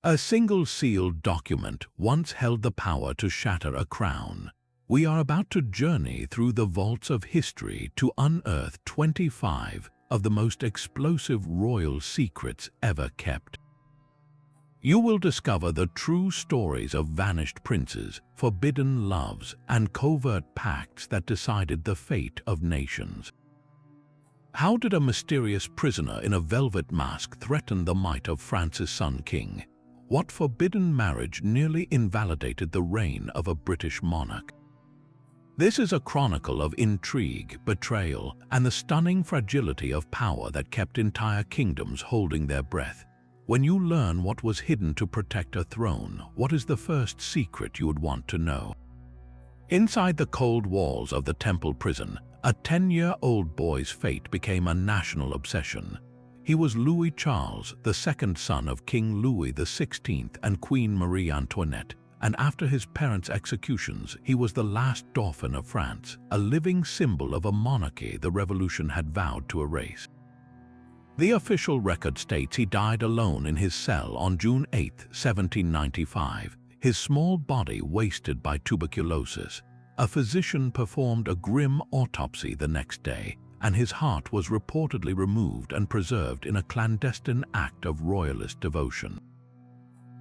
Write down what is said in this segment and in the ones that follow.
A single sealed document once held the power to shatter a crown. We are about to journey through the vaults of history to unearth 25 of the most explosive royal secrets ever kept. You will discover the true stories of vanished princes, forbidden loves, and covert pacts that decided the fate of nations. How did a mysterious prisoner in a velvet mask threaten the might of France's Sun King? What forbidden marriage nearly invalidated the reign of a British monarch? This is a chronicle of intrigue, betrayal, and the stunning fragility of power that kept entire kingdoms holding their breath. When you learn what was hidden to protect a throne, what is the first secret you would want to know? Inside the cold walls of the Temple prison, a 10-year-old boy's fate became a national obsession. He was Louis Charles, the second son of King Louis XVI and Queen Marie Antoinette, and after his parents' executions, he was the last Dauphin of France, a living symbol of a monarchy the revolution had vowed to erase. The official record states he died alone in his cell on June 8, 1795, his small body wasted by tuberculosis. A physician performed a grim autopsy the next day, and his heart was reportedly removed and preserved in a clandestine act of royalist devotion.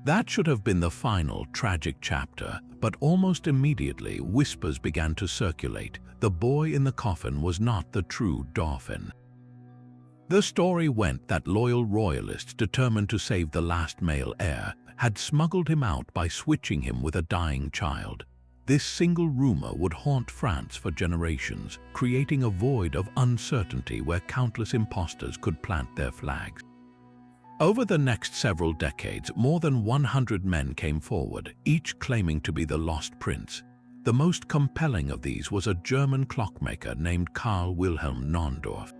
That should have been the final tragic chapter, but almost immediately whispers began to circulate. The boy in the coffin was not the true Dauphin. The story went that loyal royalists determined to save the last male heir had smuggled him out by switching him with a dying child. This single rumor would haunt France for generations, creating a void of uncertainty where countless impostors could plant their flags. Over the next several decades, more than 100 men came forward, each claiming to be the lost prince. The most compelling of these was a German clockmaker named Karl Wilhelm Naundorff.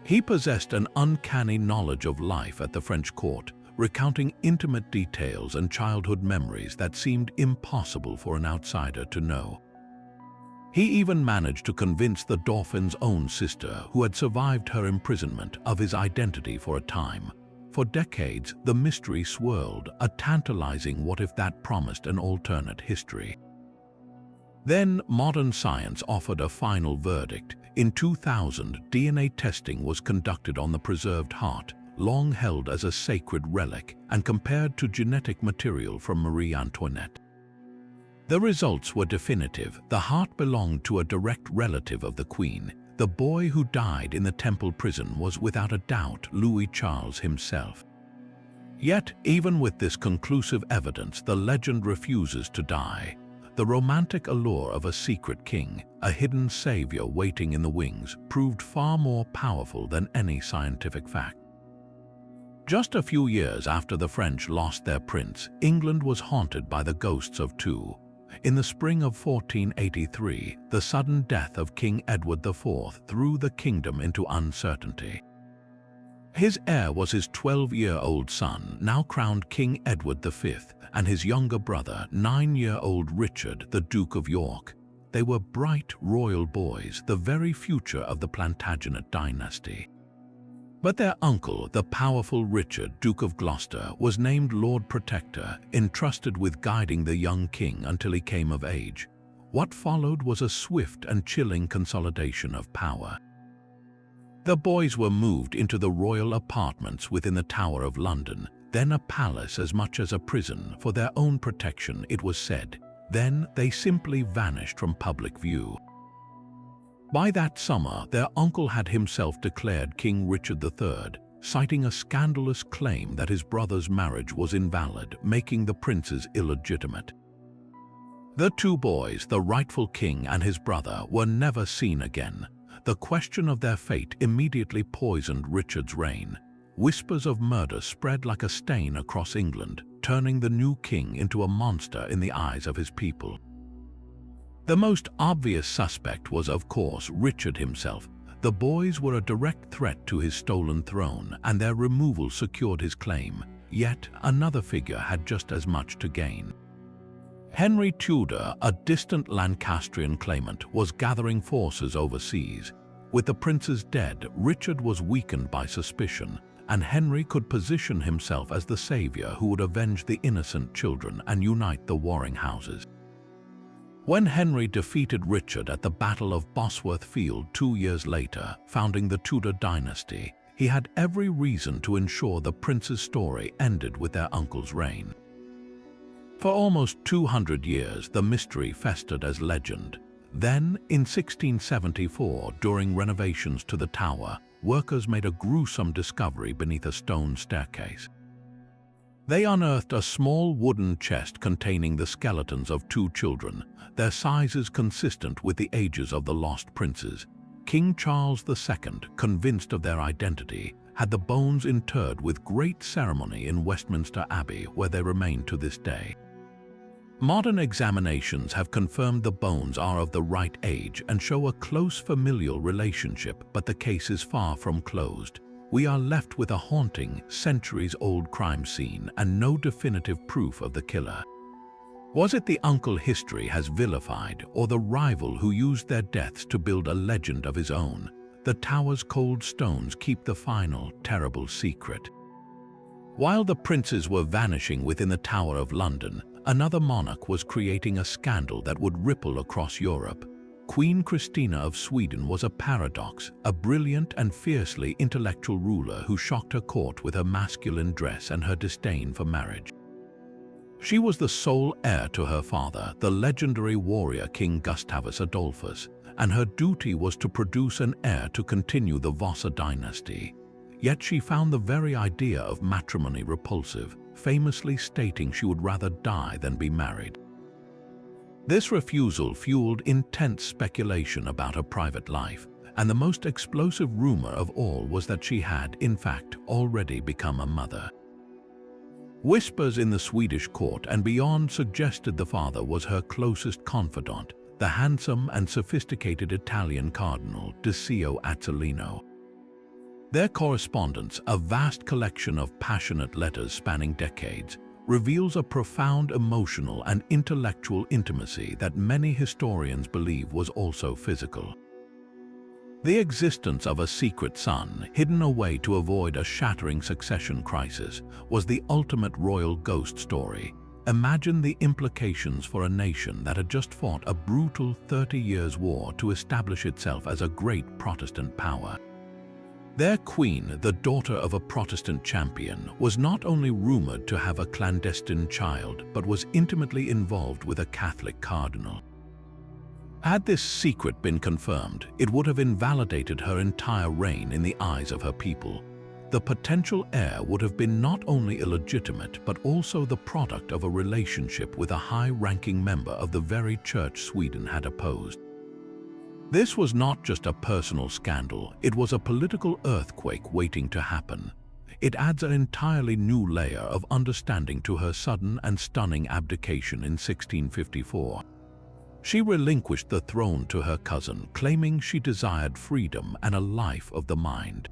He possessed an uncanny knowledge of life at the French court, recounting intimate details and childhood memories that seemed impossible for an outsider to know. He even managed to convince the Dauphin's own sister, who had survived her imprisonment, of his identity for a time. For decades, the mystery swirled, a tantalizing what if that promised an alternate history. Then modern science offered a final verdict. In 2000, DNA testing was conducted on the preserved heart, long held as a sacred relic, and compared to genetic material from Marie Antoinette. The results were definitive. The heart belonged to a direct relative of the Queen. The boy who died in the Temple prison was without a doubt Louis Charles himself. Yet, even with this conclusive evidence, the legend refuses to die. The romantic allure of a secret king, a hidden savior waiting in the wings, proved far more powerful than any scientific fact. Just a few years after the French lost their prince, England was haunted by the ghosts of two. In the spring of 1483, the sudden death of King Edward IV threw the kingdom into uncertainty. His heir was his 12-year-old son, now crowned King Edward V, and his younger brother, 9-year-old Richard, the Duke of York. They were bright royal boys, the very future of the Plantagenet dynasty. But their uncle, the powerful Richard, Duke of Gloucester, was named Lord Protector, entrusted with guiding the young king until he came of age. What followed was a swift and chilling consolidation of power. The boys were moved into the royal apartments within the Tower of London, then a palace as much as a prison for their own protection, it was said. Then they simply vanished from public view. By that summer, their uncle had himself declared King Richard III, citing a scandalous claim that his brother's marriage was invalid, making the princes illegitimate. The two boys, the rightful king and his brother, were never seen again. The question of their fate immediately poisoned Richard's reign. Whispers of murder spread like a stain across England, turning the new king into a monster in the eyes of his people. The most obvious suspect was, of course, Richard himself. The boys were a direct threat to his stolen throne, and their removal secured his claim. Yet another figure had just as much to gain. Henry Tudor, a distant Lancastrian claimant, was gathering forces overseas. With the princes dead, Richard was weakened by suspicion, and Henry could position himself as the savior who would avenge the innocent children and unite the warring houses. When Henry defeated Richard at the Battle of Bosworth Field 2 years later, founding the Tudor dynasty, he had every reason to ensure the prince's story ended with their uncle's reign. For almost 200 years, the mystery festered as legend. Then, in 1674, during renovations to the tower, workers made a gruesome discovery beneath a stone staircase. They unearthed a small wooden chest containing the skeletons of 2 children, their sizes consistent with the ages of the lost princes. King Charles II, convinced of their identity, had the bones interred with great ceremony in Westminster Abbey, where they remain to this day. Modern examinations have confirmed the bones are of the right age and show a close familial relationship, but the case is far from closed. We are left with a haunting, centuries-old crime scene and no definitive proof of the killer. Was it the uncle history has vilified, or the rival who used their deaths to build a legend of his own? The tower's cold stones keep the final, terrible secret. While the princes were vanishing within the Tower of London, another monarch was creating a scandal that would ripple across Europe. Queen Christina of Sweden was a paradox, a brilliant and fiercely intellectual ruler who shocked her court with her masculine dress and her disdain for marriage. She was the sole heir to her father, the legendary warrior King Gustavus Adolphus, and her duty was to produce an heir to continue the Vasa dynasty. Yet she found the very idea of matrimony repulsive, famously stating she would rather die than be married. This refusal fueled intense speculation about her private life, and the most explosive rumor of all was that she had, in fact, already become a mother. Whispers in the Swedish court and beyond suggested the father was her closest confidant, the handsome and sophisticated Italian Cardinal Decio Azzolino. Their correspondence, a vast collection of passionate letters spanning decades, reveals a profound emotional and intellectual intimacy that many historians believe was also physical. The existence of a secret son, hidden away to avoid a shattering succession crisis, was the ultimate royal ghost story. Imagine the implications for a nation that had just fought a brutal 30 years war to establish itself as a great Protestant power. Their queen, the daughter of a Protestant champion, was not only rumored to have a clandestine child, but was intimately involved with a Catholic cardinal. Had this secret been confirmed, it would have invalidated her entire reign in the eyes of her people. The potential heir would have been not only illegitimate, but also the product of a relationship with a high-ranking member of the very church Sweden had opposed. This was not just a personal scandal, it was a political earthquake waiting to happen. It adds an entirely new layer of understanding to her sudden and stunning abdication in 1654. She relinquished the throne to her cousin, claiming she desired freedom and a life of the mind.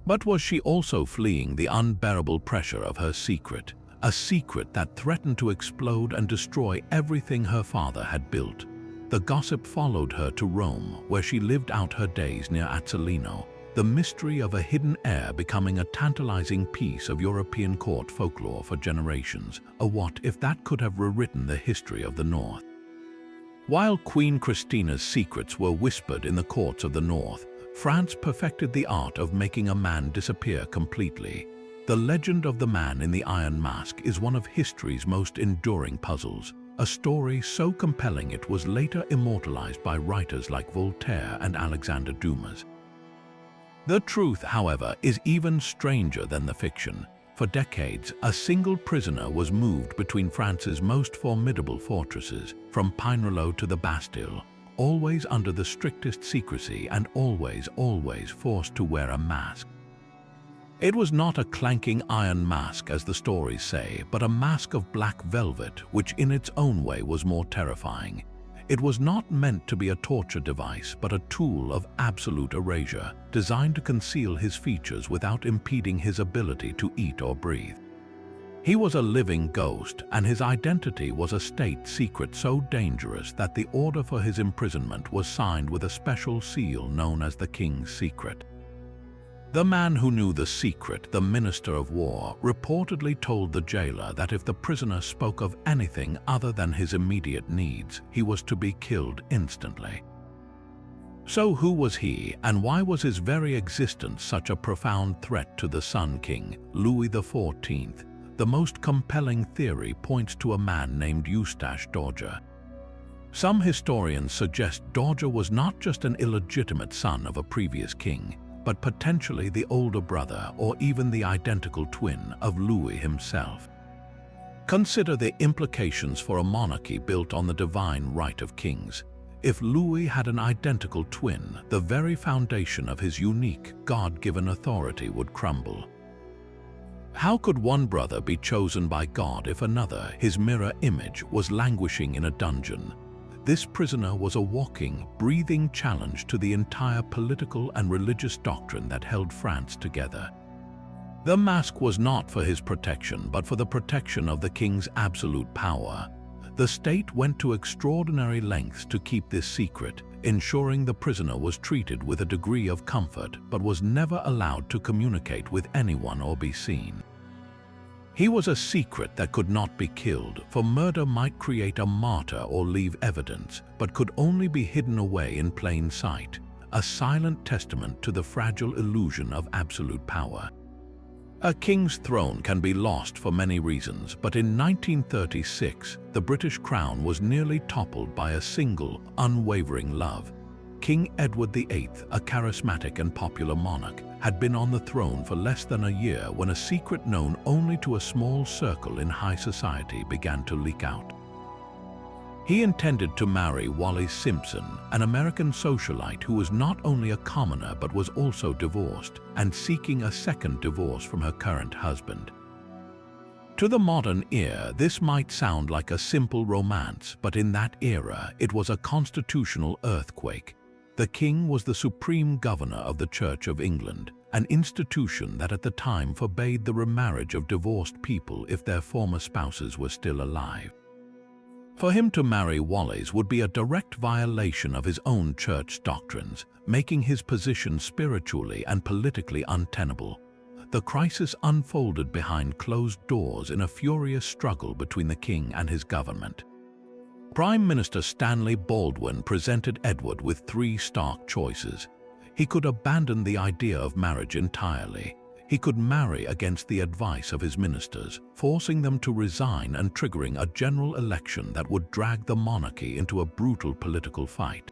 But was she also fleeing the unbearable pressure of her secret, a secret that threatened to explode and destroy everything her father had built? The gossip followed her to Rome, where she lived out her days near Azzolino, the mystery of a hidden heir becoming a tantalizing piece of European court folklore for generations. A what if that could have rewritten the history of the North. While Queen Christina's secrets were whispered in the courts of the North, France perfected the art of making a man disappear completely. The legend of the man in the Iron Mask is one of history's most enduring puzzles, a story so compelling it was later immortalized by writers like Voltaire and Alexander Dumas. The truth, however, is even stranger than the fiction. For decades, a single prisoner was moved between France's most formidable fortresses, from Pine-Rouleau to the Bastille, always under the strictest secrecy and always forced to wear a mask. It was not a clanking iron mask, as the stories say, but a mask of black velvet, which in its own way was more terrifying. It was not meant to be a torture device, but a tool of absolute erasure, designed to conceal his features without impeding his ability to eat or breathe. He was a living ghost, and his identity was a state secret so dangerous that the order for his imprisonment was signed with a special seal known as the King's Secret. The man who knew the secret, the Minister of War, reportedly told the jailer that if the prisoner spoke of anything other than his immediate needs, he was to be killed instantly. So who was he, and why was his very existence such a profound threat to the Sun King, Louis XIV? The most compelling theory points to a man named Eustache Dorger. Some historians suggest Dorger was not just an illegitimate son of a previous king, but potentially the older brother or even the identical twin of Louis himself. Consider the implications for a monarchy built on the divine right of kings. If Louis had an identical twin, the very foundation of his unique, God-given authority would crumble. How could one brother be chosen by God if another, his mirror image, was languishing in a dungeon? This prisoner was a walking, breathing challenge to the entire political and religious doctrine that held France together. The mask was not for his protection, but for the protection of the king's absolute power. The state went to extraordinary lengths to keep this secret, ensuring the prisoner was treated with a degree of comfort but was never allowed to communicate with anyone or be seen. He was a secret that could not be killed, for murder might create a martyr or leave evidence, but could only be hidden away in plain sight, a silent testament to the fragile illusion of absolute power. A king's throne can be lost for many reasons, but in 1936, the British crown was nearly toppled by a single, unwavering love. King Edward VIII, a charismatic and popular monarch, had been on the throne for less than a year when a secret known only to a small circle in high society began to leak out. He intended to marry Wallis Simpson, an American socialite who was not only a commoner but was also divorced and seeking a second divorce from her current husband. To the modern ear, this might sound like a simple romance, but in that era, it was a constitutional earthquake. The king was the supreme governor of the Church of England, an institution that at the time forbade the remarriage of divorced people if their former spouses were still alive. For him to marry Wallis would be a direct violation of his own church doctrines, making his position spiritually and politically untenable. The crisis unfolded behind closed doors in a furious struggle between the king and his government. Prime Minister Stanley Baldwin presented Edward with three stark choices. He could abandon the idea of marriage entirely. He could marry against the advice of his ministers, forcing them to resign and triggering a general election that would drag the monarchy into a brutal political fight.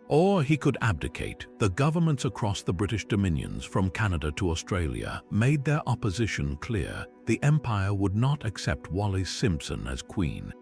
Or he could abdicate. The governments across the British dominions, from Canada to Australia, made their opposition clear. The empire would not accept Wallis Simpson as queen.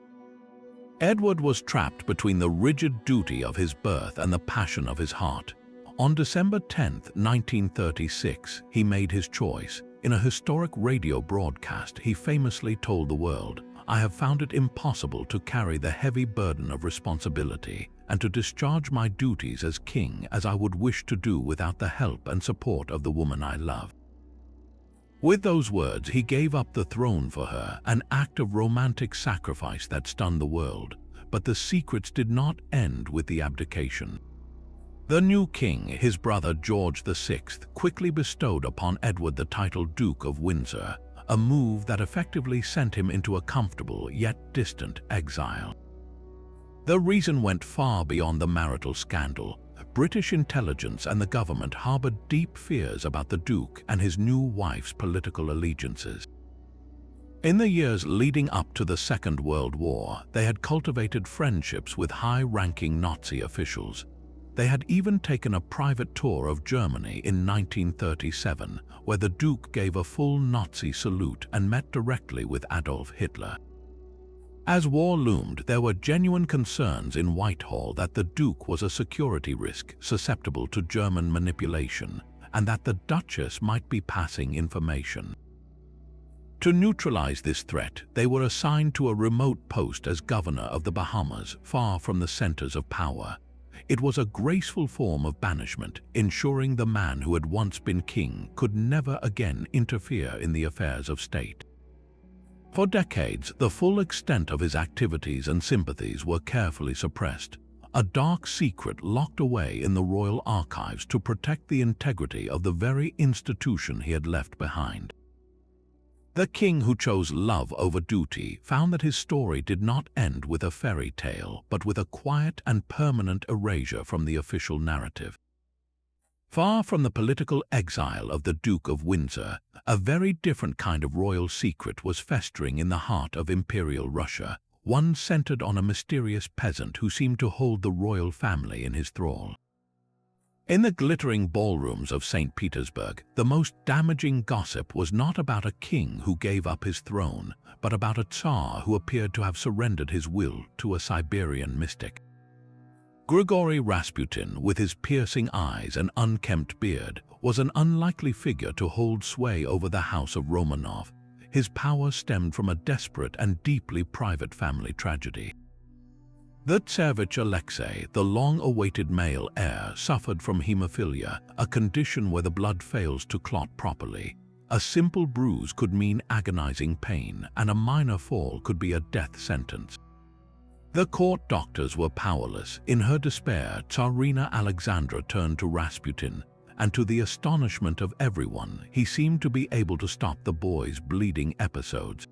Edward was trapped between the rigid duty of his birth and the passion of his heart. On December 10, 1936, he made his choice. In a historic radio broadcast, he famously told the world, "I have found it impossible to carry the heavy burden of responsibility and to discharge my duties as king as I would wish to do without the help and support of the woman I love." With those words, he gave up the throne for her, an act of romantic sacrifice that stunned the world. But the secrets did not end with the abdication. The new king, his brother George VI, quickly bestowed upon Edward the title Duke of Windsor, a move that effectively sent him into a comfortable yet distant exile. The reason went far beyond the marital scandal. British intelligence and the government harbored deep fears about the Duke and his new wife's political allegiances. In the years leading up to the Second World War, they had cultivated friendships with high-ranking Nazi officials. They had even taken a private tour of Germany in 1937, where the Duke gave a full Nazi salute and met directly with Adolf Hitler. As war loomed, there were genuine concerns in Whitehall that the Duke was a security risk susceptible to German manipulation, and that the Duchess might be passing information. To neutralize this threat, they were assigned to a remote post as governor of the Bahamas, far from the centers of power. It was a graceful form of banishment, ensuring the man who had once been king could never again interfere in the affairs of state. For decades, the full extent of his activities and sympathies were carefully suppressed. a dark secret locked away in the royal archives to protect the integrity of the very institution he had left behind. The king who chose love over duty found that his story did not end with a fairy tale, but with a quiet and permanent erasure from the official narrative. Far from the political exile of the Duke of Windsor, a very different kind of royal secret was festering in the heart of Imperial Russia, one centered on a mysterious peasant who seemed to hold the royal family in his thrall. In the glittering ballrooms of St. Petersburg, the most damaging gossip was not about a king who gave up his throne, but about a Tsar who appeared to have surrendered his will to a Siberian mystic. Grigory Rasputin, with his piercing eyes and unkempt beard, was an unlikely figure to hold sway over the house of Romanov. His power stemmed from a desperate and deeply private family tragedy. The Tsarevich Alexei, the long-awaited male heir, suffered from hemophilia, a condition where the blood fails to clot properly. A simple bruise could mean agonizing pain, and a minor fall could be a death sentence. The court doctors were powerless. In her despair, Tsarina Alexandra turned to Rasputin, and to the astonishment of everyone, he seemed to be able to stop the boy's bleeding episodes.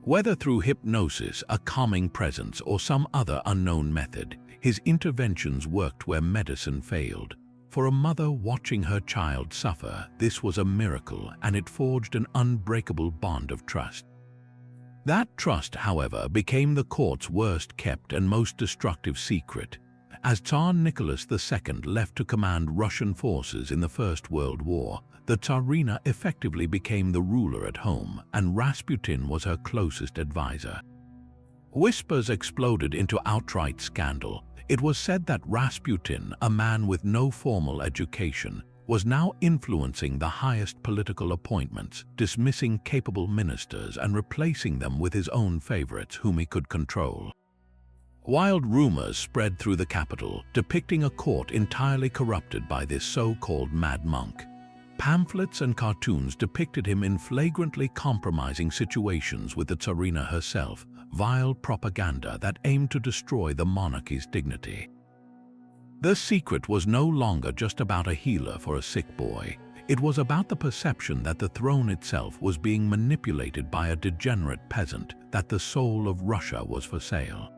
Whether through hypnosis, a calming presence, or some other unknown method, his interventions worked where medicine failed. For a mother watching her child suffer, this was a miracle, and it forged an unbreakable bond of trust. That trust, however, became the court's worst-kept and most destructive secret. As Tsar Nicholas II left to command Russian forces in the First World War, the Tsarina effectively became the ruler at home, and Rasputin was her closest advisor. Whispers exploded into outright scandal. It was said that Rasputin, a man with no formal education, was now influencing the highest political appointments, dismissing capable ministers and replacing them with his own favorites whom he could control. Wild rumors spread through the capital, depicting a court entirely corrupted by this so-called mad monk. Pamphlets and cartoons depicted him in flagrantly compromising situations with the Tsarina herself, vile propaganda that aimed to destroy the monarchy's dignity. The secret was no longer just about a healer for a sick boy. It was about the perception that the throne itself was being manipulated by a degenerate peasant, that the soul of Russia was for sale.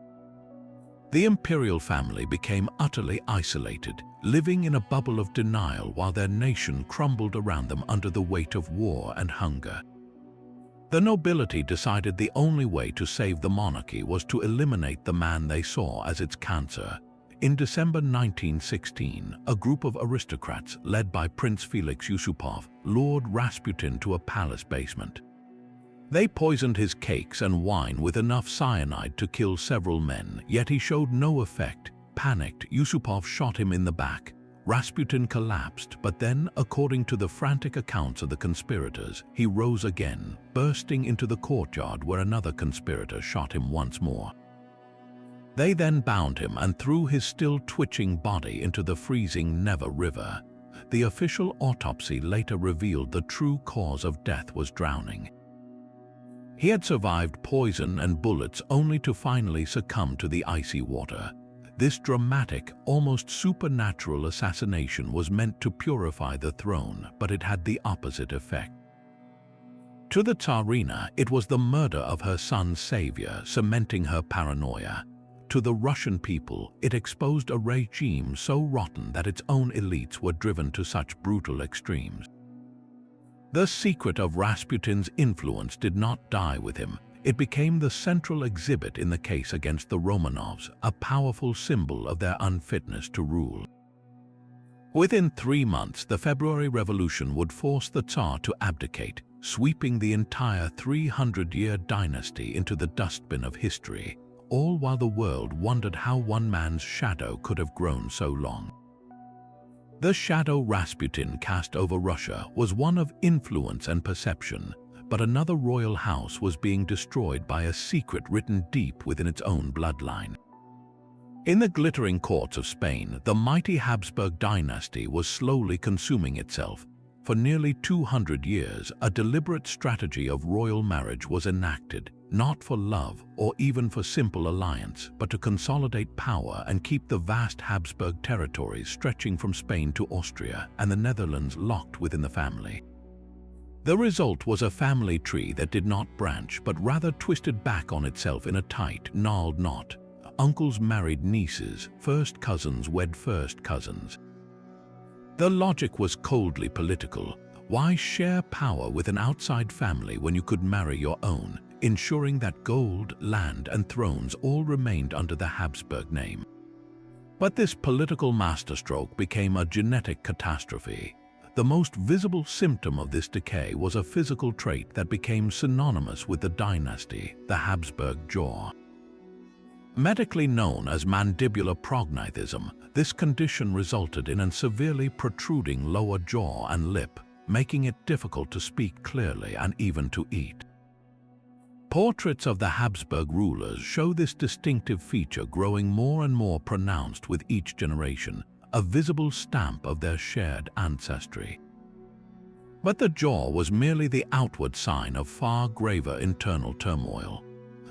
The imperial family became utterly isolated, living in a bubble of denial while their nation crumbled around them under the weight of war and hunger. The nobility decided the only way to save the monarchy was to eliminate the man they saw as its cancer. In December 1916, a group of aristocrats led by Prince Felix Yusupov lured Rasputin to a palace basement. They poisoned his cakes and wine with enough cyanide to kill several men, yet he showed no effect. Panicked, Yusupov shot him in the back. Rasputin collapsed, but then, according to the frantic accounts of the conspirators, he rose again, bursting into the courtyard where another conspirator shot him once more. They then bound him and threw his still twitching body into the freezing Neva River. The official autopsy later revealed the true cause of death was drowning. He had survived poison and bullets only to finally succumb to the icy water. This dramatic, almost supernatural assassination was meant to purify the throne, but it had the opposite effect. To the Tsarina, it was the murder of her son's savior, cementing her paranoia. To the Russian people, it exposed a regime so rotten that its own elites were driven to such brutal extremes. The secret of Rasputin's influence did not die with him. It became the central exhibit in the case against the Romanovs, a powerful symbol of their unfitness to rule. Within 3 months, the February Revolution would force the Tsar to abdicate, sweeping the entire 300-year dynasty into the dustbin of history, all while the world wondered how one man's shadow could have grown so long. The shadow Rasputin cast over Russia was one of influence and perception, but another royal house was being destroyed by a secret written deep within its own bloodline. In the glittering courts of Spain, the mighty Habsburg dynasty was slowly consuming itself. For nearly 200 years, a deliberate strategy of royal marriage was enacted, not for love or even for simple alliance, but to consolidate power and keep the vast Habsburg territories stretching from Spain to Austria and the Netherlands locked within the family. The result was a family tree that did not branch, but rather twisted back on itself in a tight, gnarled knot. Uncles married nieces, first cousins wed first cousins. The logic was coldly political. Why share power with an outside family when you could marry your own, ensuring that gold, land, and thrones all remained under the Habsburg name? But this political masterstroke became a genetic catastrophe. The most visible symptom of this decay was a physical trait that became synonymous with the dynasty, the Habsburg jaw. Medically known as mandibular prognathism, this condition resulted in a severely protruding lower jaw and lip, making it difficult to speak clearly and even to eat. Portraits of the Habsburg rulers show this distinctive feature growing more and more pronounced with each generation, a visible stamp of their shared ancestry. But the jaw was merely the outward sign of far graver internal turmoil.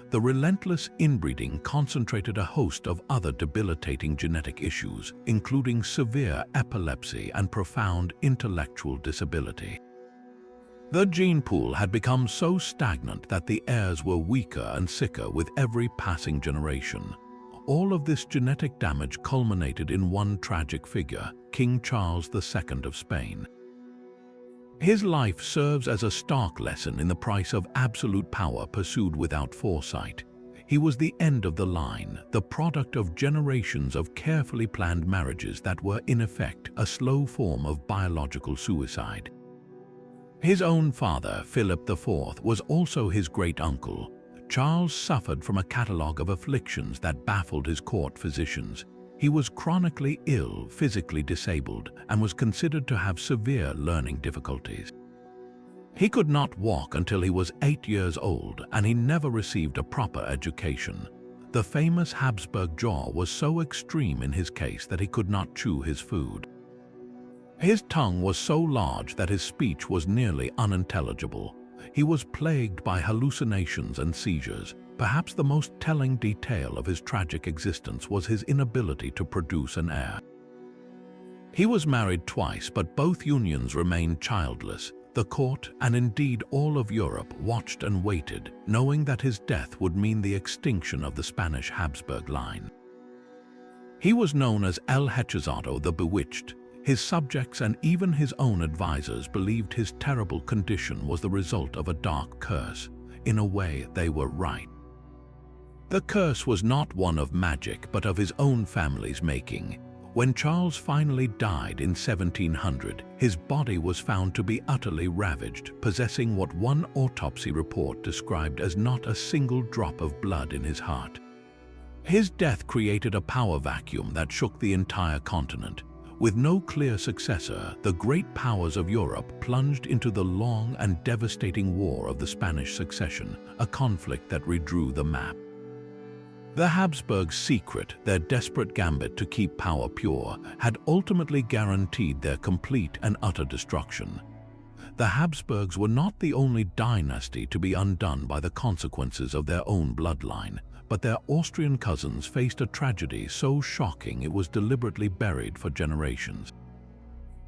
The relentless inbreeding concentrated a host of other debilitating genetic issues, including severe epilepsy and profound intellectual disability. The gene pool had become so stagnant that the heirs were weaker and sicker with every passing generation. All of this genetic damage culminated in one tragic figure, King Charles II of Spain. His life serves as a stark lesson in the price of absolute power pursued without foresight. He was the end of the line, the product of generations of carefully planned marriages that were in effect a slow form of biological suicide. His own father, Philip IV, was also his great-uncle. Charles suffered from a catalogue of afflictions that baffled his court physicians. He was chronically ill, physically disabled, and was considered to have severe learning difficulties. He could not walk until he was 8 years old, and he never received a proper education. The famous Habsburg jaw was so extreme in his case that he could not chew his food. His tongue was so large that his speech was nearly unintelligible. He was plagued by hallucinations and seizures. Perhaps the most telling detail of his tragic existence was his inability to produce an heir. He was married twice, but both unions remained childless. The court, and indeed all of Europe, watched and waited, knowing that his death would mean the extinction of the Spanish Habsburg line. He was known as El Hechizado, the Bewitched. His subjects and even his own advisors believed his terrible condition was the result of a dark curse. In a way, they were right. The curse was not one of magic, but of his own family's making. When Charles finally died in 1700, his body was found to be utterly ravaged, possessing what one autopsy report described as not a single drop of blood in his heart. His death created a power vacuum that shook the entire continent. With no clear successor, the great powers of Europe plunged into the long and devastating War of the Spanish Succession, a conflict that redrew the map. The Habsburgs' secret, their desperate gambit to keep power pure, had ultimately guaranteed their complete and utter destruction. The Habsburgs were not the only dynasty to be undone by the consequences of their own bloodline, but their Austrian cousins faced a tragedy so shocking it was deliberately buried for generations.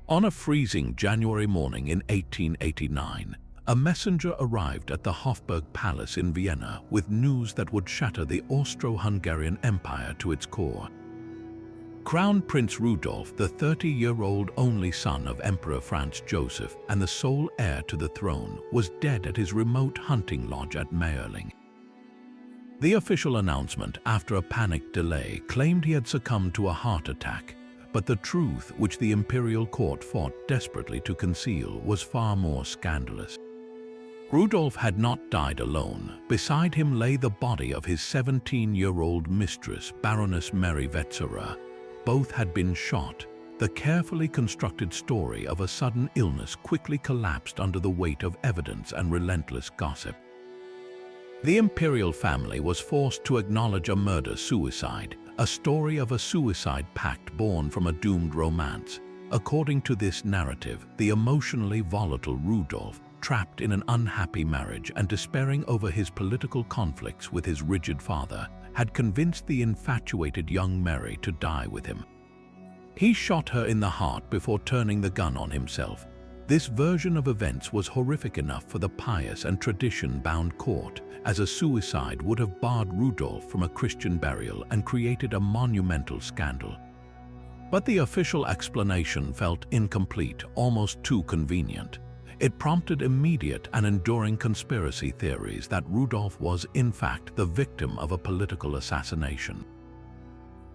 On a freezing January morning in 1889, a messenger arrived at the Hofburg Palace in Vienna with news that would shatter the Austro-Hungarian Empire to its core. Crown Prince Rudolf, the 30-year-old only son of Emperor Franz Joseph and the sole heir to the throne, was dead at his remote hunting lodge at Mayerling. The official announcement, after a panicked delay, claimed he had succumbed to a heart attack, but the truth, which the imperial court fought desperately to conceal, was far more scandalous. Rudolf had not died alone. Beside him lay the body of his 17-year-old mistress, Baroness Mary Wetzera. Both had been shot. The carefully constructed story of a sudden illness quickly collapsed under the weight of evidence and relentless gossip. The imperial family was forced to acknowledge a murder-suicide, a story of a suicide pact born from a doomed romance. According to this narrative, the emotionally volatile Rudolf, trapped in an unhappy marriage and despairing over his political conflicts with his rigid father, had convinced the infatuated young Mary to die with him. He shot her in the heart before turning the gun on himself. This version of events was horrific enough for the pious and tradition-bound court, as a suicide would have barred Rudolf from a Christian burial and created a monumental scandal. But the official explanation felt incomplete, almost too convenient. It prompted immediate and enduring conspiracy theories that Rudolf was, in fact, the victim of a political assassination.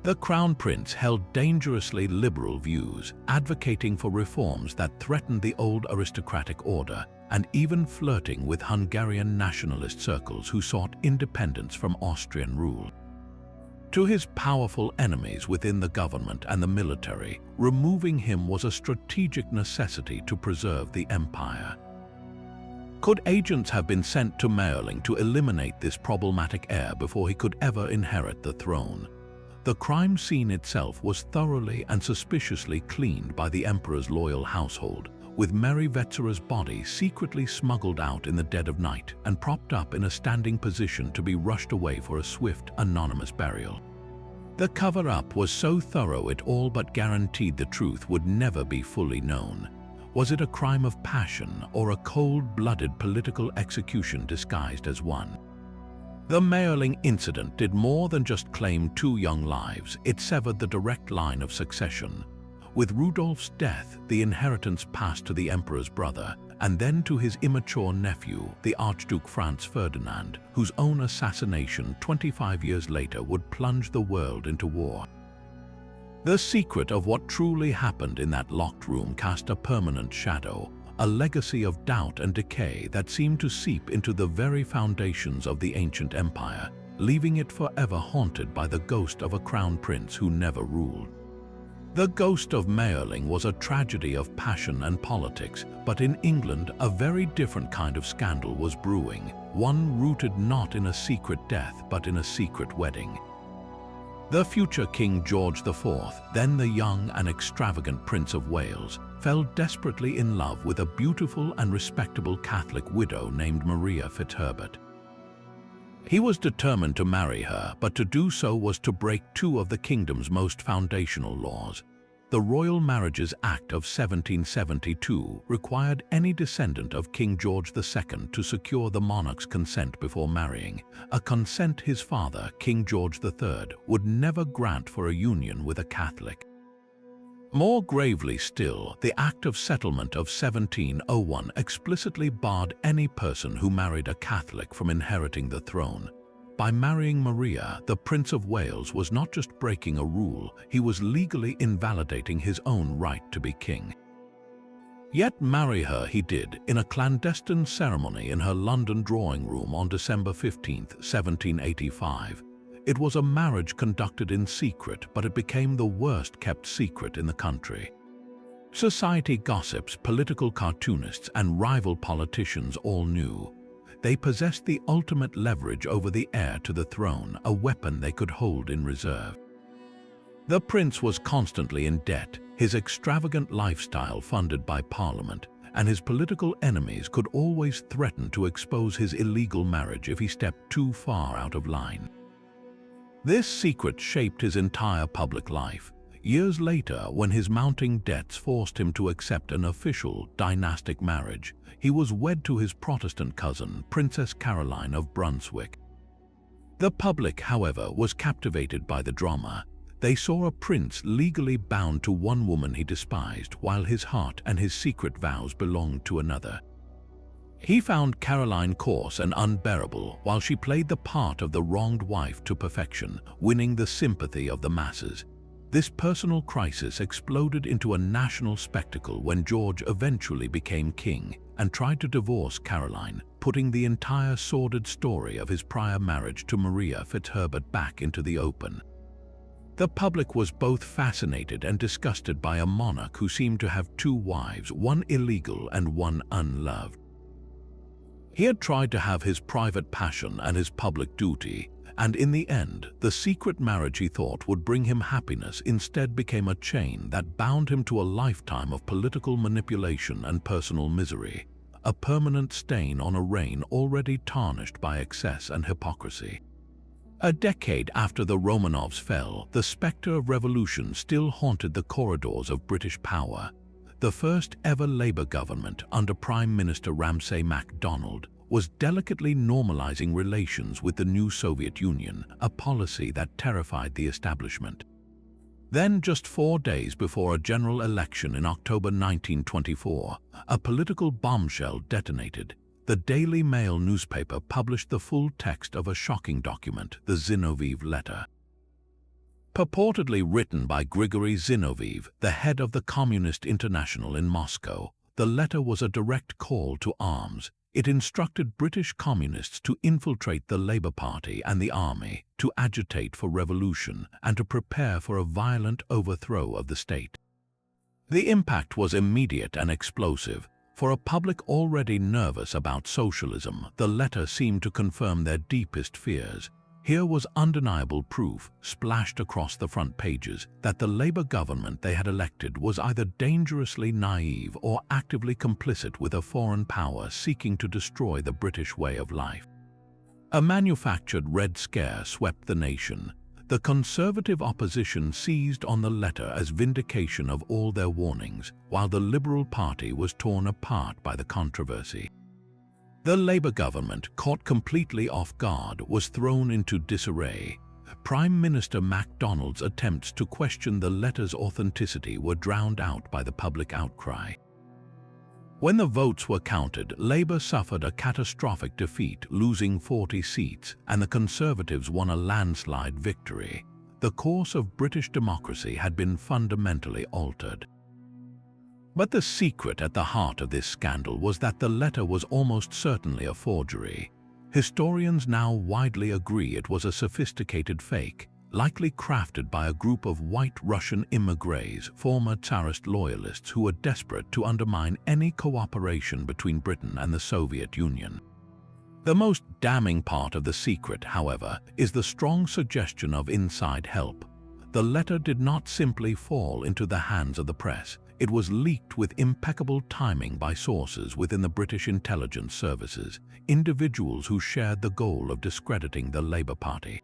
The Crown Prince held dangerously liberal views, advocating for reforms that threatened the old aristocratic order, and even flirting with Hungarian nationalist circles who sought independence from Austrian rule. To his powerful enemies within the government and the military, removing him was a strategic necessity to preserve the empire. Could agents have been sent to Meerling to eliminate this problematic heir before he could ever inherit the throne? The crime scene itself was thoroughly and suspiciously cleaned by the emperor's loyal household, with Mary Wetzera's body secretly smuggled out in the dead of night and propped up in a standing position to be rushed away for a swift, anonymous burial. The cover-up was so thorough it all but guaranteed the truth would never be fully known. Was it a crime of passion or a cold-blooded political execution disguised as one? The Meerling incident did more than just claim 2 young lives, it severed the direct line of succession. With Rudolf's death, the inheritance passed to the emperor's brother, and then to his immature nephew, the Archduke Franz Ferdinand, whose own assassination 25 years later would plunge the world into war. The secret of what truly happened in that locked room cast a permanent shadow, a legacy of doubt and decay that seemed to seep into the very foundations of the ancient empire, leaving it forever haunted by the ghost of a crown prince who never ruled. The ghost of Meerling was a tragedy of passion and politics, but in England a very different kind of scandal was brewing, one rooted not in a secret death but in a secret wedding. The future King George IV, then the young and extravagant Prince of Wales, fell desperately in love with a beautiful and respectable Catholic widow named Maria Fitzherbert. He was determined to marry her, but to do so was to break 2 of the kingdom's most foundational laws. The Royal Marriages Act of 1772 required any descendant of King George II to secure the monarch's consent before marrying, a consent his father, King George III, would never grant for a union with a Catholic. More gravely still, the Act of Settlement of 1701 explicitly barred any person who married a Catholic from inheriting the throne. By marrying Maria, the Prince of Wales was not just breaking a rule, he was legally invalidating his own right to be king. Yet marry her he did, in a clandestine ceremony in her London drawing room on December 15, 1785. It was a marriage conducted in secret, but it became the worst-kept secret in the country. Society gossips, political cartoonists, and rival politicians all knew. They possessed the ultimate leverage over the heir to the throne, a weapon they could hold in reserve. The prince was constantly in debt, his extravagant lifestyle funded by Parliament, and his political enemies could always threaten to expose his illegal marriage if he stepped too far out of line. This secret shaped his entire public life. Years later, when his mounting debts forced him to accept an official dynastic marriage, he was wed to his Protestant cousin, Princess Caroline of Brunswick. The public, however, was captivated by the drama. They saw a prince legally bound to one woman he despised, while his heart and his secret vows belonged to another. He found Caroline coarse and unbearable, while she played the part of the wronged wife to perfection, winning the sympathy of the masses. This personal crisis exploded into a national spectacle when George eventually became king and tried to divorce Caroline, putting the entire sordid story of his prior marriage to Maria Fitzherbert back into the open. The public was both fascinated and disgusted by a monarch who seemed to have 2 wives, one illegal and one unloved. He had tried to have his private passion and his public duty, And in the end, the secret marriage he thought would bring him happiness instead became a chain that bound him to a lifetime of political manipulation and personal misery, a permanent stain on a reign already tarnished by excess and hypocrisy. A decade after the Romanovs fell, the spectre of revolution still haunted the corridors of British power. The first ever Labour government under Prime Minister Ramsay MacDonald was delicately normalizing relations with the new Soviet Union, a policy that terrified the establishment. Then, just 4 days before a general election in October 1924, a political bombshell detonated. The Daily Mail newspaper published the full text of a shocking document, the Zinoviev letter. Purportedly written by Grigory Zinoviev, the head of the Communist International in Moscow, the letter was a direct call to arms. It instructed British communists to infiltrate the Labour Party and the army, to agitate for revolution, and to prepare for a violent overthrow of the state. The impact was immediate and explosive. For a public already nervous about socialism, the letter seemed to confirm their deepest fears. Here was undeniable proof, splashed across the front pages, that the Labour government they had elected was either dangerously naive or actively complicit with a foreign power seeking to destroy the British way of life. A manufactured Red Scare swept the nation. The Conservative opposition seized on the letter as vindication of all their warnings, while the Liberal Party was torn apart by the controversy. The Labour government, caught completely off guard, was thrown into disarray. Prime Minister MacDonald's attempts to question the letter's authenticity were drowned out by the public outcry. When the votes were counted, Labour suffered a catastrophic defeat, losing 40 seats, and the Conservatives won a landslide victory. The course of British democracy had been fundamentally altered. But the secret at the heart of this scandal was that the letter was almost certainly a forgery. Historians now widely agree it was a sophisticated fake, likely crafted by a group of white Russian immigrants, former Tsarist loyalists who were desperate to undermine any cooperation between Britain and the Soviet Union. The most damning part of the secret, however, is the strong suggestion of inside help. The letter did not simply fall into the hands of the press. It was leaked with impeccable timing by sources within the British intelligence services, individuals who shared the goal of discrediting the Labour Party.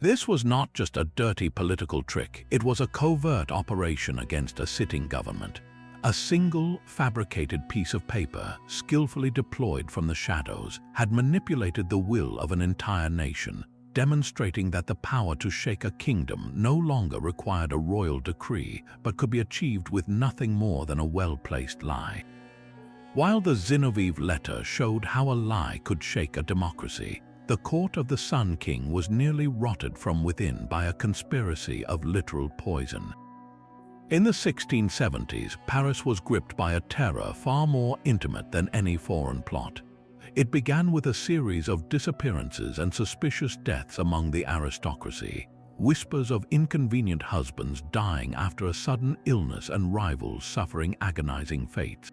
This was not just a dirty political trick, it was a covert operation against a sitting government. A single, fabricated piece of paper, skillfully deployed from the shadows, had manipulated the will of an entire nation, demonstrating that the power to shake a kingdom no longer required a royal decree, but could be achieved with nothing more than a well-placed lie. While the Zinoviev letter showed how a lie could shake a democracy, the court of the Sun King was nearly rotted from within by a conspiracy of literal poison. In the 1670s, Paris was gripped by a terror far more intimate than any foreign plot. It began with a series of disappearances and suspicious deaths among the aristocracy, whispers of inconvenient husbands dying after a sudden illness and rivals suffering agonizing fates.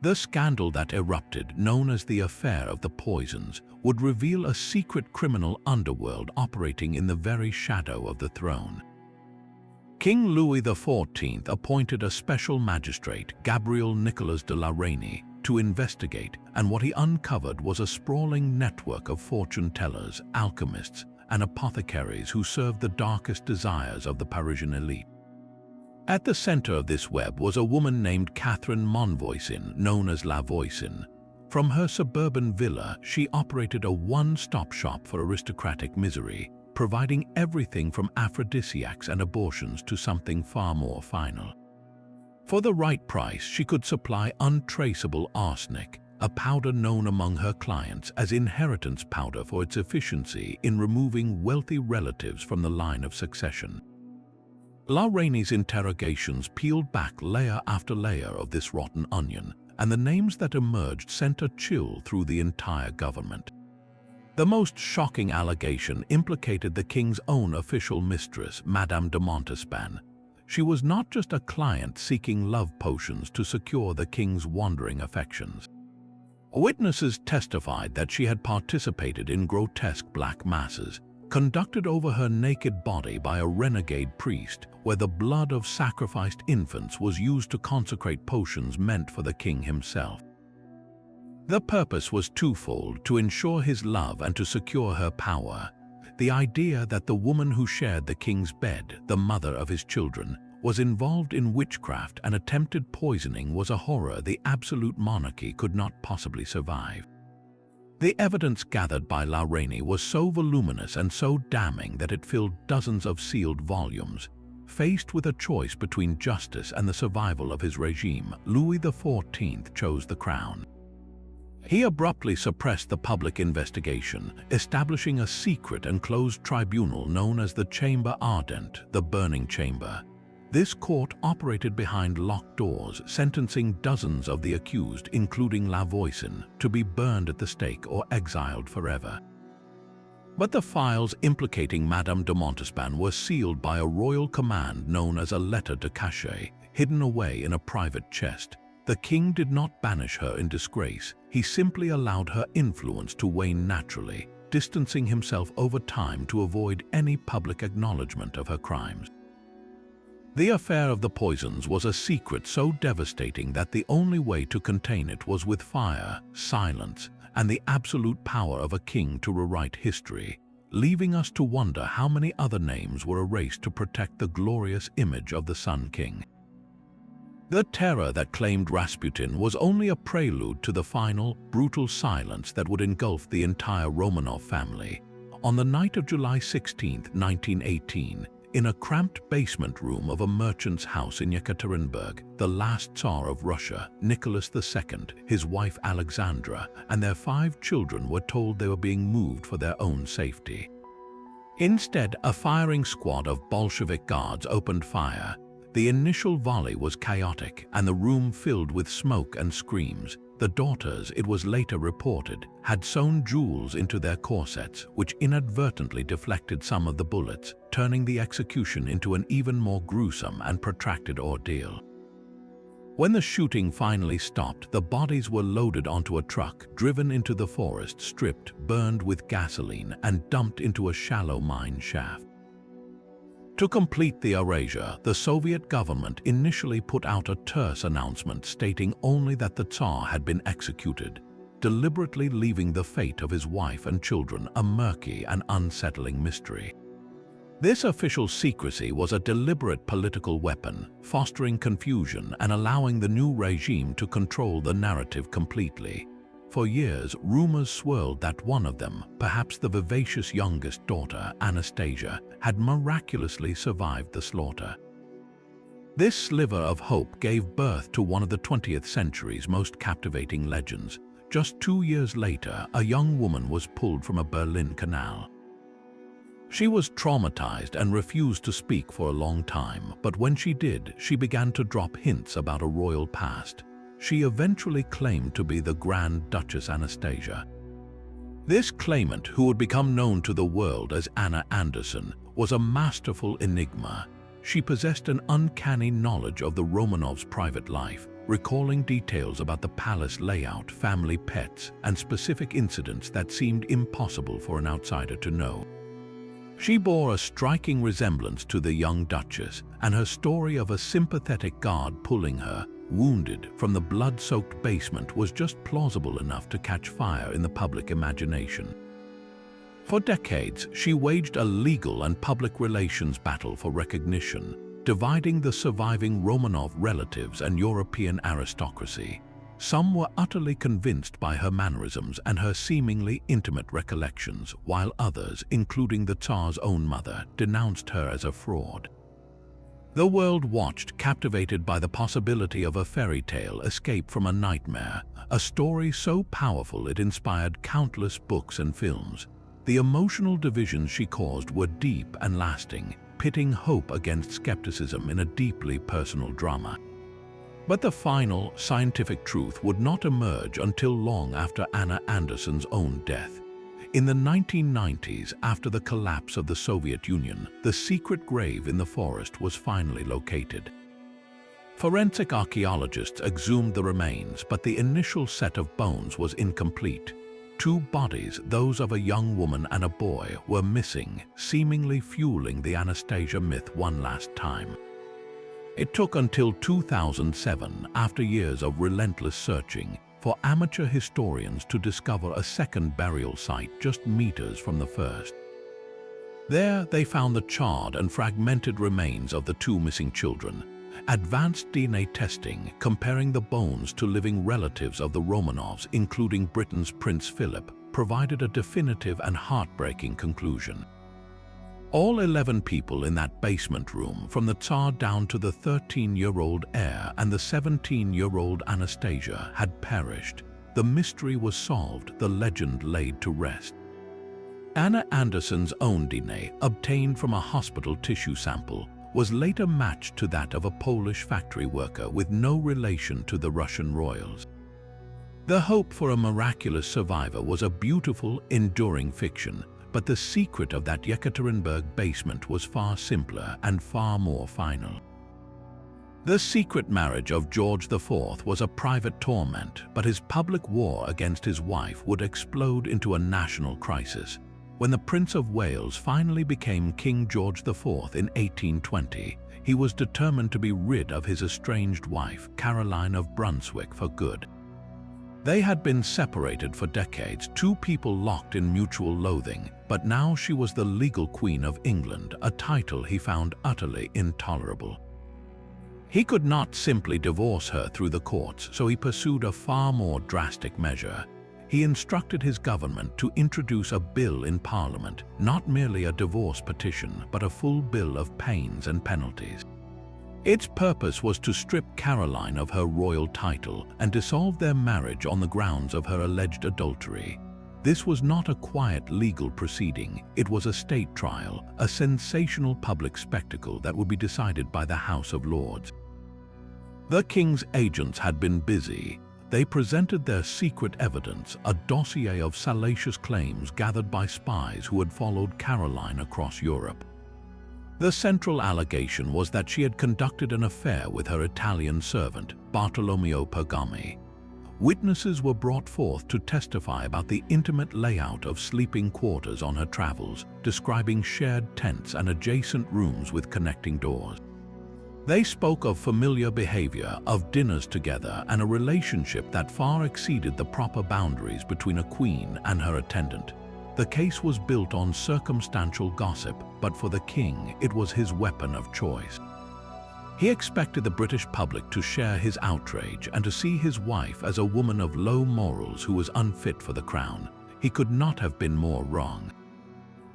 The scandal that erupted, known as the Affair of the Poisons, would reveal a secret criminal underworld operating in the very shadow of the throne. King Louis XIV appointed a special magistrate, Gabriel Nicolas de la Reynie, to investigate, and what he uncovered was a sprawling network of fortune-tellers, alchemists, and apothecaries who served the darkest desires of the Parisian elite. At the center of this web was a woman named Catherine Monvoisin, known as La Voisin. From her suburban villa, she operated a one-stop shop for aristocratic misery, providing everything from aphrodisiacs and abortions to something far more final. For the right price, she could supply untraceable arsenic, a powder known among her clients as inheritance powder for its efficiency in removing wealthy relatives from the line of succession. La Reynie's interrogations peeled back layer after layer of this rotten onion, and the names that emerged sent a chill through the entire government. The most shocking allegation implicated the king's own official mistress, Madame de Montespan. She was not just a client seeking love potions to secure the king's wandering affections. Witnesses testified that she had participated in grotesque black masses, conducted over her naked body by a renegade priest, where the blood of sacrificed infants was used to consecrate potions meant for the king himself. The purpose was twofold: to ensure his love and to secure her power. The idea that the woman who shared the king's bed, the mother of his children, was involved in witchcraft and attempted poisoning was a horror the absolute monarchy could not possibly survive. The evidence gathered by La Reine was so voluminous and so damning that it filled dozens of sealed volumes. Faced with a choice between justice and the survival of his regime, Louis XIV chose the crown. He abruptly suppressed the public investigation, establishing a secret and closed tribunal known as the Chamber Ardente, the Burning Chamber. This court operated behind locked doors, sentencing dozens of the accused, including La Voisin, to be burned at the stake or exiled forever. But the files implicating Madame de Montespan were sealed by a royal command known as a lettre de cachet, hidden away in a private chest. The king did not banish her in disgrace. He simply allowed her influence to wane naturally, distancing himself over time to avoid any public acknowledgement of her crimes. The affair of the poisons was a secret so devastating that the only way to contain it was with fire, silence, and the absolute power of a king to rewrite history, leaving us to wonder how many other names were erased to protect the glorious image of the Sun King. The terror that claimed Rasputin was only a prelude to the final, brutal silence that would engulf the entire Romanov family. On the night of July 16, 1918, in a cramped basement room of a merchant's house in Yekaterinburg, the last Tsar of Russia, Nicholas II, his wife Alexandra, and their 5 children were told they were being moved for their own safety. Instead, a firing squad of Bolshevik guards opened fire. The initial volley was chaotic, and the room filled with smoke and screams. The daughters, it was later reported, had sewn jewels into their corsets, which inadvertently deflected some of the bullets, turning the execution into an even more gruesome and protracted ordeal. When the shooting finally stopped, the bodies were loaded onto a truck, driven into the forest, stripped, burned with gasoline, and dumped into a shallow mine shaft. To complete the erasure, the Soviet government initially put out a terse announcement stating only that the Tsar had been executed, deliberately leaving the fate of his wife and children a murky and unsettling mystery. This official secrecy was a deliberate political weapon, fostering confusion and allowing the new regime to control the narrative completely. For years, rumors swirled that one of them, perhaps the vivacious youngest daughter, Anastasia, had miraculously survived the slaughter. This sliver of hope gave birth to one of the 20th century's most captivating legends. Just 2 years later, a young woman was pulled from a Berlin canal. She was traumatized and refused to speak for a long time, but when she did, she began to drop hints about a royal past. She eventually claimed to be the Grand Duchess Anastasia. This claimant, who would become known to the world as Anna Anderson, was a masterful enigma. She possessed an uncanny knowledge of the Romanovs' private life, recalling details about the palace layout, family pets, and specific incidents that seemed impossible for an outsider to know. She bore a striking resemblance to the young Duchess, and her story of a sympathetic guard pulling her, wounded, from the blood-soaked basement was just plausible enough to catch fire in the public imagination. For decades, she waged a legal and public relations battle for recognition, dividing the surviving Romanov relatives and European aristocracy. Some were utterly convinced by her mannerisms and her seemingly intimate recollections, while others, including the Tsar's own mother, denounced her as a fraud. The world watched, captivated by the possibility of a fairy tale escape from a nightmare, a story so powerful it inspired countless books and films. The emotional divisions she caused were deep and lasting, pitting hope against skepticism in a deeply personal drama. But the final, scientific truth would not emerge until long after Anna Anderson's own death. In the 1990s, after the collapse of the Soviet Union, the secret grave in the forest was finally located. Forensic archaeologists exhumed the remains, but the initial set of bones was incomplete. Two bodies, those of a young woman and a boy, were missing, seemingly fueling the Anastasia myth one last time. It took until 2007, after years of relentless searching, for amateur historians to discover a second burial site just meters from the first. There, they found the charred and fragmented remains of the two missing children. Advanced DNA testing, comparing the bones to living relatives of the Romanovs, including Britain's Prince Philip, provided a definitive and heartbreaking conclusion. All 11 people in that basement room, from the Tsar down to the 13-year-old heir and the 17-year-old Anastasia, had perished. The mystery was solved, the legend laid to rest. Anna Anderson's own DNA, obtained from a hospital tissue sample, was later matched to that of a Polish factory worker with no relation to the Russian royals. The hope for a miraculous survivor was a beautiful, enduring fiction, but the secret of that Yekaterinburg basement was far simpler and far more final. The secret marriage of George IV was a private torment, but his public war against his wife would explode into a national crisis. When the Prince of Wales finally became King George IV in 1820, he was determined to be rid of his estranged wife, Caroline of Brunswick, for good. They had been separated for decades, two people locked in mutual loathing, but now she was the legal Queen of England, a title he found utterly intolerable. He could not simply divorce her through the courts, so he pursued a far more drastic measure. He instructed his government to introduce a bill in Parliament, not merely a divorce petition, but a full bill of pains and penalties. Its purpose was to strip Caroline of her royal title and dissolve their marriage on the grounds of her alleged adultery. This was not a quiet legal proceeding, it was a state trial, a sensational public spectacle that would be decided by the House of Lords. The king's agents had been busy. They presented their secret evidence, a dossier of salacious claims gathered by spies who had followed Caroline across Europe. The central allegation was that she had conducted an affair with her Italian servant, Bartolomeo Pergami. Witnesses were brought forth to testify about the intimate layout of sleeping quarters on her travels, describing shared tents and adjacent rooms with connecting doors. They spoke of familiar behavior, of dinners together, and a relationship that far exceeded the proper boundaries between a queen and her attendant. The case was built on circumstantial gossip, but for the king, it was his weapon of choice. He expected the British public to share his outrage and to see his wife as a woman of low morals who was unfit for the crown. He could not have been more wrong.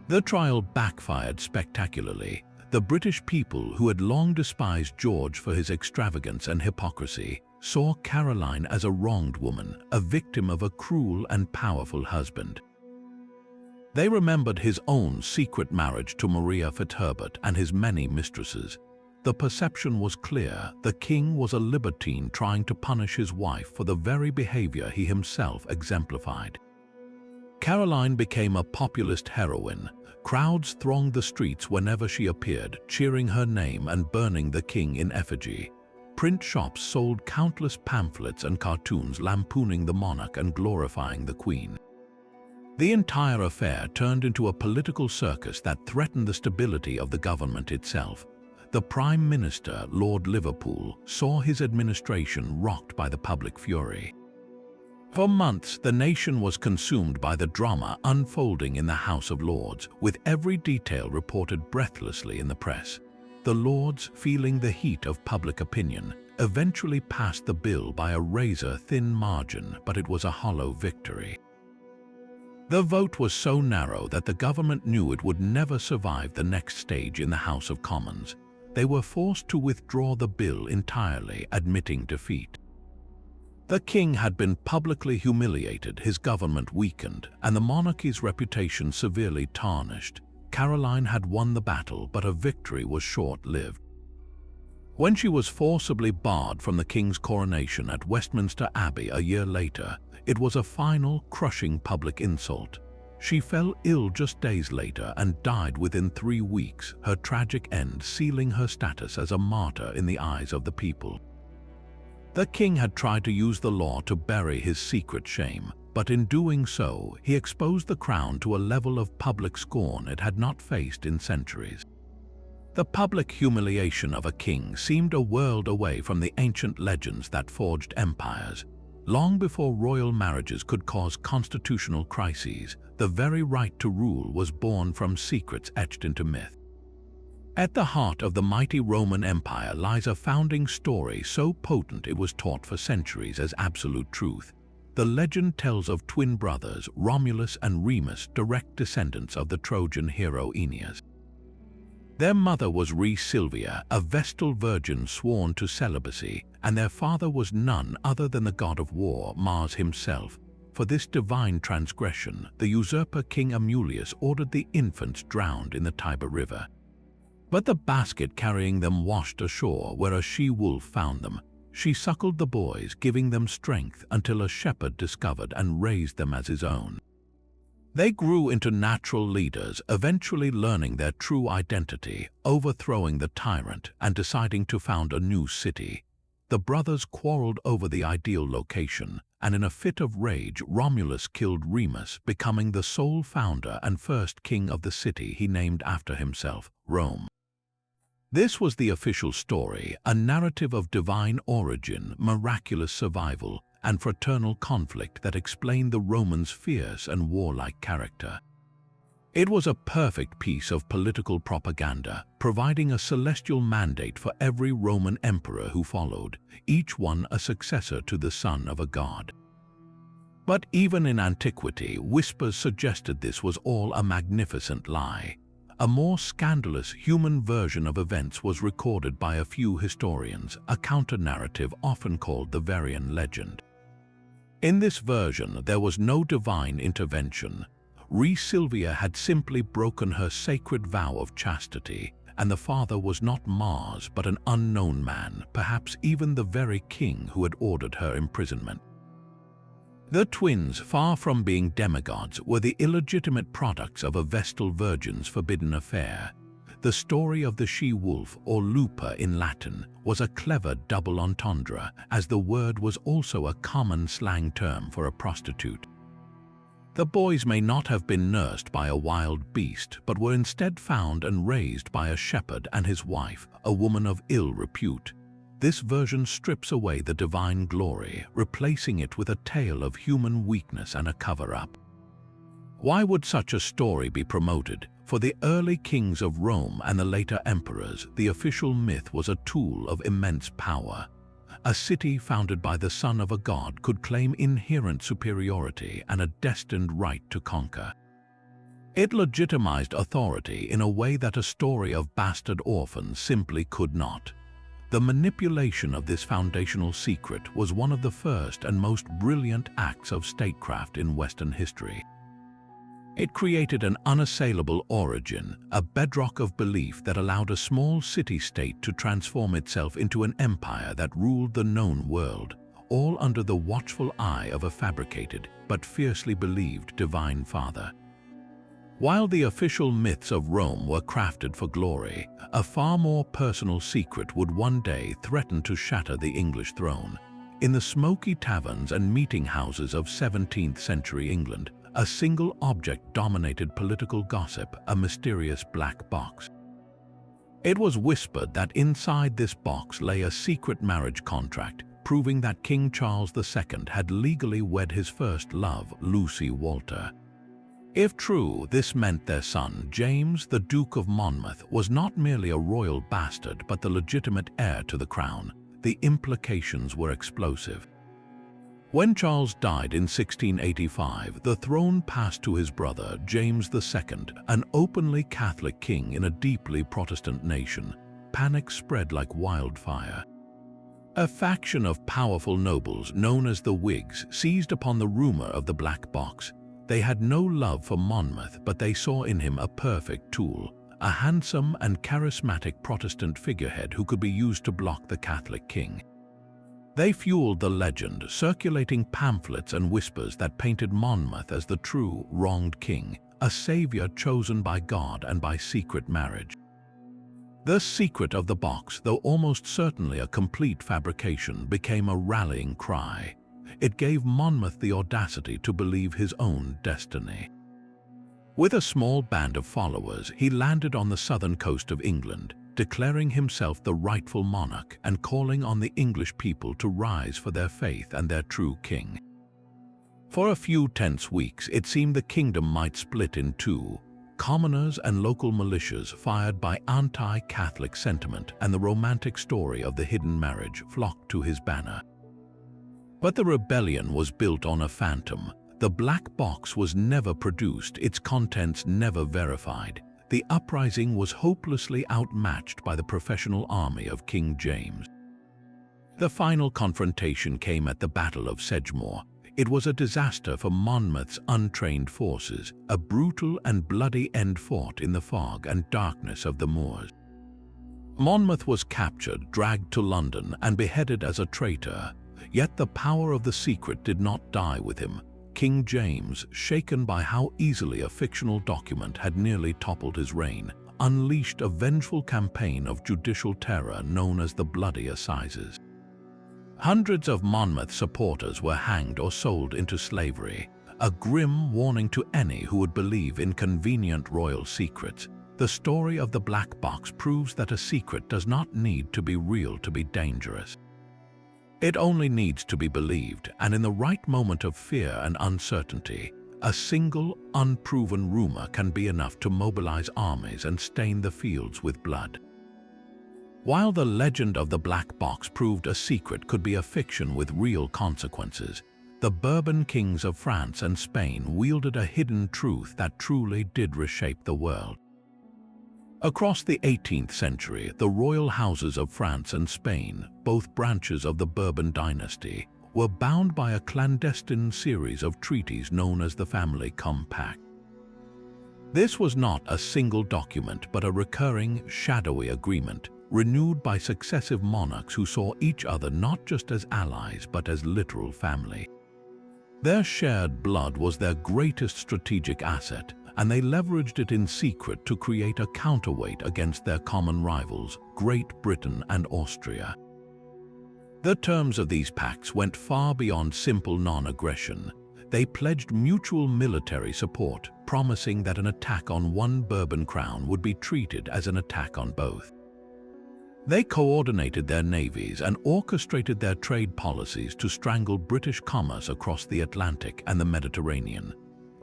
The trial backfired spectacularly. The British people, who had long despised George for his extravagance and hypocrisy, saw Caroline as a wronged woman, a victim of a cruel and powerful husband. They remembered his own secret marriage to Maria Fitzherbert and his many mistresses. The perception was clear: the king was a libertine trying to punish his wife for the very behavior he himself exemplified. Caroline became a populist heroine. Crowds thronged the streets whenever she appeared, cheering her name and burning the king in effigy. Print shops sold countless pamphlets and cartoons lampooning the monarch and glorifying the queen. The entire affair turned into a political circus that threatened the stability of the government itself. The Prime Minister, Lord Liverpool, saw his administration rocked by the public fury. For months, the nation was consumed by the drama unfolding in the House of Lords, with every detail reported breathlessly in the press. The Lords, feeling the heat of public opinion, eventually passed the bill by a razor-thin margin, but it was a hollow victory. The vote was so narrow that the government knew it would never survive the next stage in the House of Commons. They were forced to withdraw the bill entirely, admitting defeat. The king had been publicly humiliated, his government weakened, and the monarchy's reputation severely tarnished. Caroline had won the battle, but her victory was short-lived. When she was forcibly barred from the king's coronation at Westminster Abbey a year later, it was a final, crushing public insult. She fell ill just days later and died within 3 weeks, her tragic end sealing her status as a martyr in the eyes of the people. The king had tried to use the law to bury his secret shame, but in doing so, he exposed the crown to a level of public scorn it had not faced in centuries. The public humiliation of a king seemed a world away from the ancient legends that forged empires. Long before royal marriages could cause constitutional crises, the very right to rule was born from secrets etched into myth. At the heart of the mighty Roman Empire lies a founding story so potent it was taught for centuries as absolute truth. The legend tells of twin brothers, Romulus and Remus, direct descendants of the Trojan hero Aeneas. Their mother was Silvia, a Vestal virgin sworn to celibacy, and their father was none other than the god of war, Mars himself. For this divine transgression, the usurper King Amulius ordered the infants drowned in the Tiber River. But the basket carrying them washed ashore where a she-wolf found them. She suckled the boys, giving them strength until a shepherd discovered and raised them as his own. They grew into natural leaders, eventually learning their true identity, overthrowing the tyrant, and deciding to found a new city. The brothers quarreled over the ideal location, and in a fit of rage, Romulus killed Remus, becoming the sole founder and first king of the city he named after himself, Rome. This was the official story, a narrative of divine origin, miraculous survival, and fraternal conflict that explained the Romans' fierce and warlike character. It was a perfect piece of political propaganda, providing a celestial mandate for every Roman emperor who followed, each one a successor to the son of a god. But even in antiquity, whispers suggested this was all a magnificent lie. A more scandalous human version of events was recorded by a few historians, a counter-narrative often called the Varian legend. In this version, there was no divine intervention. Silvia had simply broken her sacred vow of chastity, and the father was not Mars but an unknown man, perhaps even the very king who had ordered her imprisonment. The twins, far from being demigods, were the illegitimate products of a Vestal virgin's forbidden affair. The story of the she-wolf, or lupa in Latin, was a clever double entendre, as the word was also a common slang term for a prostitute. The boys may not have been nursed by a wild beast, but were instead found and raised by a shepherd and his wife, a woman of ill repute. This version strips away the divine glory, replacing it with a tale of human weakness and a cover-up. Why would such a story be promoted? For the early kings of Rome and the later emperors, the official myth was a tool of immense power. A city founded by the son of a god could claim inherent superiority and a destined right to conquer. It legitimized authority in a way that a story of bastard orphans simply could not. The manipulation of this foundational secret was one of the first and most brilliant acts of statecraft in Western history. It created an unassailable origin, a bedrock of belief that allowed a small city-state to transform itself into an empire that ruled the known world, all under the watchful eye of a fabricated but fiercely believed divine father. While the official myths of Rome were crafted for glory, a far more personal secret would one day threaten to shatter the English throne. In the smoky taverns and meeting houses of 17th century England, a single object dominated political gossip, a mysterious black box. It was whispered that inside this box lay a secret marriage contract, proving that King Charles II had legally wed his first love, Lucy Walter. If true, this meant their son, James, the Duke of Monmouth, was not merely a royal bastard but the legitimate heir to the crown. The implications were explosive. When Charles died in 1685, the throne passed to his brother, James II, an openly Catholic king in a deeply Protestant nation. Panic spread like wildfire. A faction of powerful nobles, known as the Whigs, seized upon the rumor of the black box. They had no love for Monmouth, but they saw in him a perfect tool, a handsome and charismatic Protestant figurehead who could be used to block the Catholic king. They fueled the legend, circulating pamphlets and whispers that painted Monmouth as the true, wronged king, a savior chosen by God and by secret marriage. The secret of the box, though almost certainly a complete fabrication, became a rallying cry. It gave Monmouth the audacity to believe his own destiny. With a small band of followers, he landed on the southern coast of England, declaring himself the rightful monarch and calling on the English people to rise for their faith and their true king. For a few tense weeks, it seemed the kingdom might split in two. Commoners and local militias, fired by anti-Catholic sentiment and the romantic story of the hidden marriage, flocked to his banner. But the rebellion was built on a phantom. The black box was never produced, its contents never verified. The uprising was hopelessly outmatched by the professional army of King James. The final confrontation came at the Battle of Sedgemoor. It was a disaster for Monmouth's untrained forces, a brutal and bloody end fought in the fog and darkness of the moors. Monmouth was captured, dragged to London, and beheaded as a traitor. Yet the power of the secret did not die with him. King James, shaken by how easily a fictional document had nearly toppled his reign, unleashed a vengeful campaign of judicial terror known as the Bloody Assizes. Hundreds of Monmouth supporters were hanged or sold into slavery, a grim warning to any who would believe in convenient royal secrets. The story of the black box proves that a secret does not need to be real to be dangerous. It only needs to be believed, and in the right moment of fear and uncertainty, a single, unproven rumor can be enough to mobilize armies and stain the fields with blood. While the legend of the black box proved a secret could be a fiction with real consequences, the Bourbon kings of France and Spain wielded a hidden truth that truly did reshape the world. Across the 18th century, the royal houses of France and Spain, both branches of the Bourbon dynasty, were bound by a clandestine series of treaties known as the Family Compact. This was not a single document but a recurring, shadowy agreement, renewed by successive monarchs who saw each other not just as allies but as literal family. Their shared blood was their greatest strategic asset, and they leveraged it in secret to create a counterweight against their common rivals, Great Britain and Austria. The terms of these pacts went far beyond simple non-aggression. They pledged mutual military support, promising that an attack on one Bourbon crown would be treated as an attack on both. They coordinated their navies and orchestrated their trade policies to strangle British commerce across the Atlantic and the Mediterranean.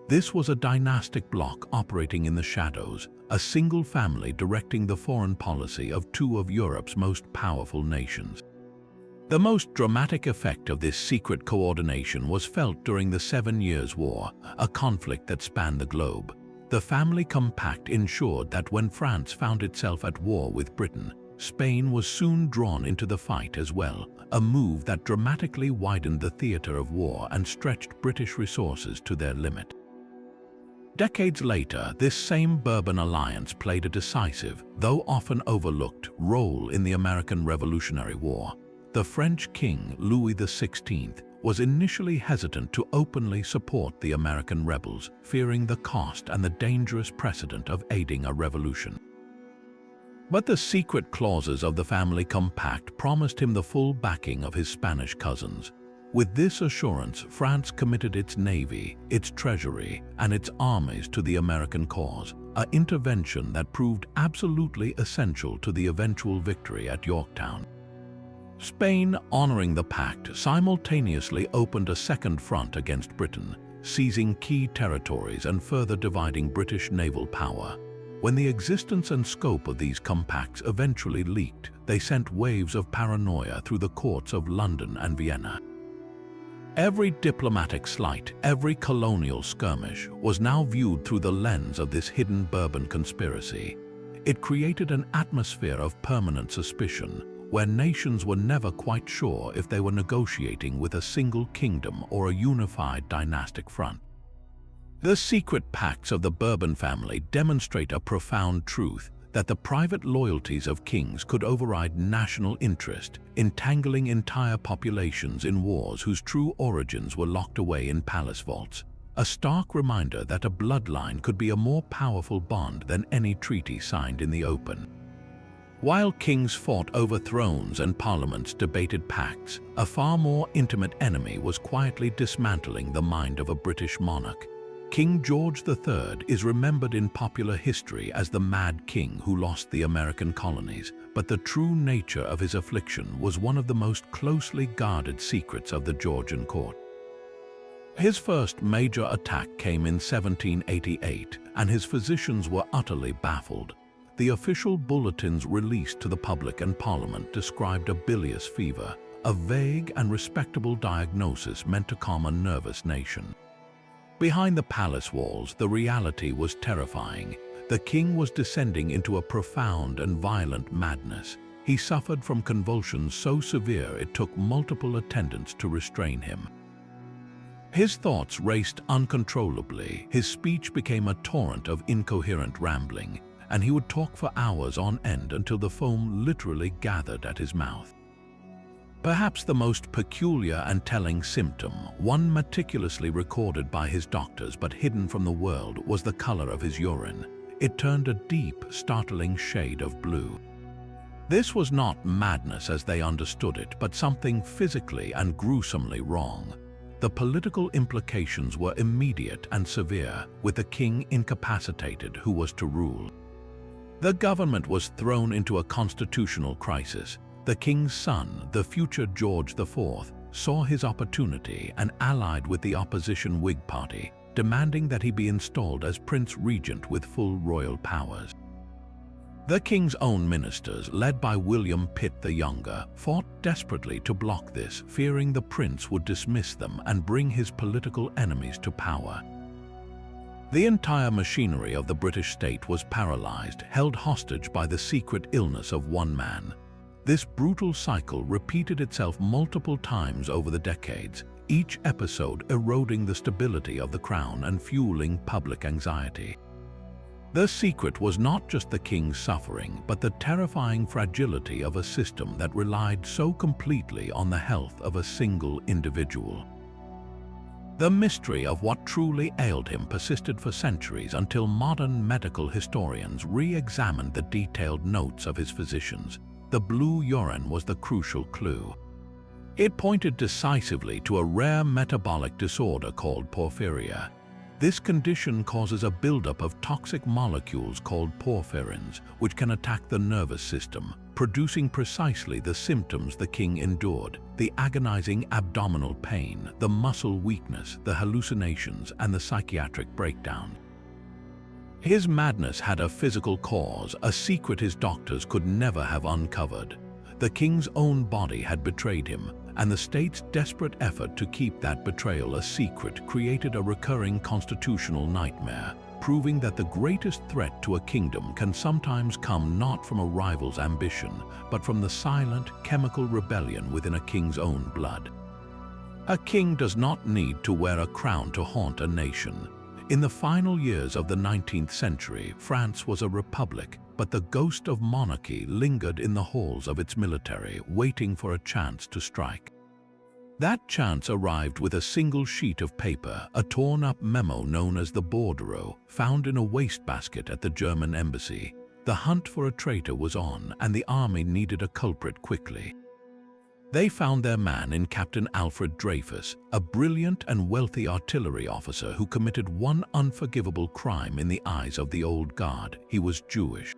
This was a dynastic bloc operating in the shadows, a single family directing the foreign policy of two of Europe's most powerful nations. The most dramatic effect of this secret coordination was felt during the 7 Years' War, a conflict that spanned the globe. The Family Compact ensured that when France found itself at war with Britain, Spain was soon drawn into the fight as well, a move that dramatically widened the theater of war and stretched British resources to their limit. Decades later, this same Bourbon alliance played a decisive, though often overlooked, role in the American Revolutionary War. The French King Louis XVI was initially hesitant to openly support the American rebels, fearing the cost and the dangerous precedent of aiding a revolution. But the secret clauses of the Family Compact promised him the full backing of his Spanish cousins. With this assurance, France committed its navy, its treasury, and its armies to the American cause, an intervention that proved absolutely essential to the eventual victory at Yorktown. Spain, honoring the pact, simultaneously opened a second front against Britain, seizing key territories and further dividing British naval power. When the existence and scope of these compacts eventually leaked, they sent waves of paranoia through the courts of London and Vienna. Every diplomatic slight, every colonial skirmish was now viewed through the lens of this hidden Bourbon conspiracy. It created an atmosphere of permanent suspicion, where nations were never quite sure if they were negotiating with a single kingdom or a unified dynastic front. The secret pacts of the Bourbon family demonstrate a profound truth, that the private loyalties of kings could override national interest, entangling entire populations in wars whose true origins were locked away in palace vaults. A stark reminder that a bloodline could be a more powerful bond than any treaty signed in the open. While kings fought over thrones and parliaments debated pacts, a far more intimate enemy was quietly dismantling the mind of a British monarch. King George III is remembered in popular history as the Mad King who lost the American colonies, but the true nature of his affliction was one of the most closely guarded secrets of the Georgian court. His first major attack came in 1788, and his physicians were utterly baffled. The official bulletins released to the public and Parliament described a bilious fever, a vague and respectable diagnosis meant to calm a nervous nation. Behind the palace walls, the reality was terrifying. The king was descending into a profound and violent madness. He suffered from convulsions so severe it took multiple attendants to restrain him. His thoughts raced uncontrollably, his speech became a torrent of incoherent rambling, and he would talk for hours on end until the foam literally gathered at his mouth. Perhaps the most peculiar and telling symptom, one meticulously recorded by his doctors but hidden from the world, was the color of his urine. It turned a deep, startling shade of blue. This was not madness as they understood it, but something physically and gruesomely wrong. The political implications were immediate and severe, with the king incapacitated who was to rule. The government was thrown into a constitutional crisis. The king's son, the future George IV, saw his opportunity and allied with the opposition Whig Party, demanding that he be installed as Prince Regent with full royal powers. The king's own ministers, led by William Pitt the Younger, fought desperately to block this, fearing the prince would dismiss them and bring his political enemies to power. The entire machinery of the British state was paralyzed, held hostage by the secret illness of one man. This brutal cycle repeated itself multiple times over the decades, each episode eroding the stability of the crown and fueling public anxiety. The secret was not just the king's suffering, but the terrifying fragility of a system that relied so completely on the health of a single individual. The mystery of what truly ailed him persisted for centuries until modern medical historians re-examined the detailed notes of his physicians. The blue urine was the crucial clue. It pointed decisively to a rare metabolic disorder called porphyria. This condition causes a buildup of toxic molecules called porphyrins, which can attack the nervous system, producing precisely the symptoms the king endured: the agonizing abdominal pain, the muscle weakness, the hallucinations, and the psychiatric breakdown. His madness had a physical cause, a secret his doctors could never have uncovered. The king's own body had betrayed him, and the state's desperate effort to keep that betrayal a secret created a recurring constitutional nightmare, proving that the greatest threat to a kingdom can sometimes come not from a rival's ambition, but from the silent, chemical rebellion within a king's own blood. A king does not need to wear a crown to haunt a nation. In the final years of the 19th century, France was a republic, but the ghost of monarchy lingered in the halls of its military, waiting for a chance to strike. That chance arrived with a single sheet of paper, a torn-up memo known as the bordereau, found in a wastebasket at the German embassy. The hunt for a traitor was on, and the army needed a culprit quickly. They found their man in Captain Alfred Dreyfus, a brilliant and wealthy artillery officer who committed one unforgivable crime in the eyes of the old guard: he was Jewish.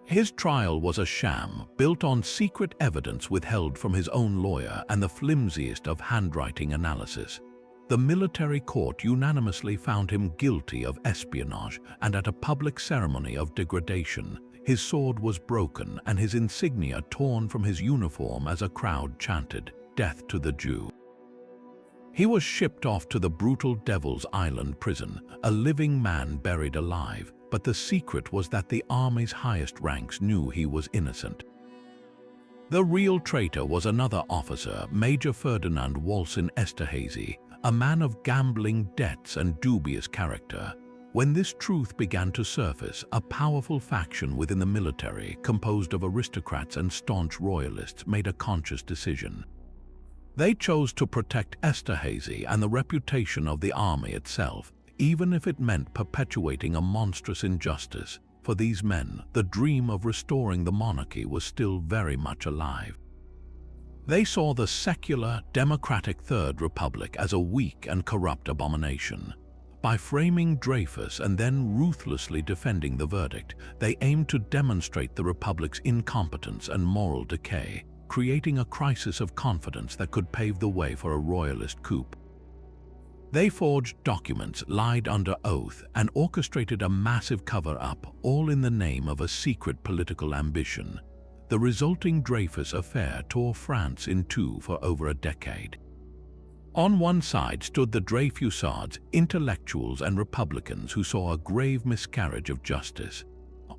His trial was a sham, built on secret evidence withheld from his own lawyer and the flimsiest of handwriting analysis. The military court unanimously found him guilty of espionage, and at a public ceremony of degradation, his sword was broken and his insignia torn from his uniform as a crowd chanted, "Death to the Jew." He was shipped off to the brutal Devil's Island prison, a living man buried alive, but the secret was that the army's highest ranks knew he was innocent. The real traitor was another officer, Major Ferdinand Walsin Esterhazy, a man of gambling debts and dubious character. When this truth began to surface, a powerful faction within the military, composed of aristocrats and staunch royalists, made a conscious decision. They chose to protect Esterhazy and the reputation of the army itself, even if it meant perpetuating a monstrous injustice. For these men, the dream of restoring the monarchy was still very much alive. They saw the secular, democratic Third Republic as a weak and corrupt abomination. By framing Dreyfus and then ruthlessly defending the verdict, they aimed to demonstrate the Republic's incompetence and moral decay, creating a crisis of confidence that could pave the way for a royalist coup. They forged documents, lied under oath, and orchestrated a massive cover-up, all in the name of a secret political ambition. The resulting Dreyfus affair tore France in two for over a decade. On one side stood the Dreyfusards, intellectuals and Republicans who saw a grave miscarriage of justice.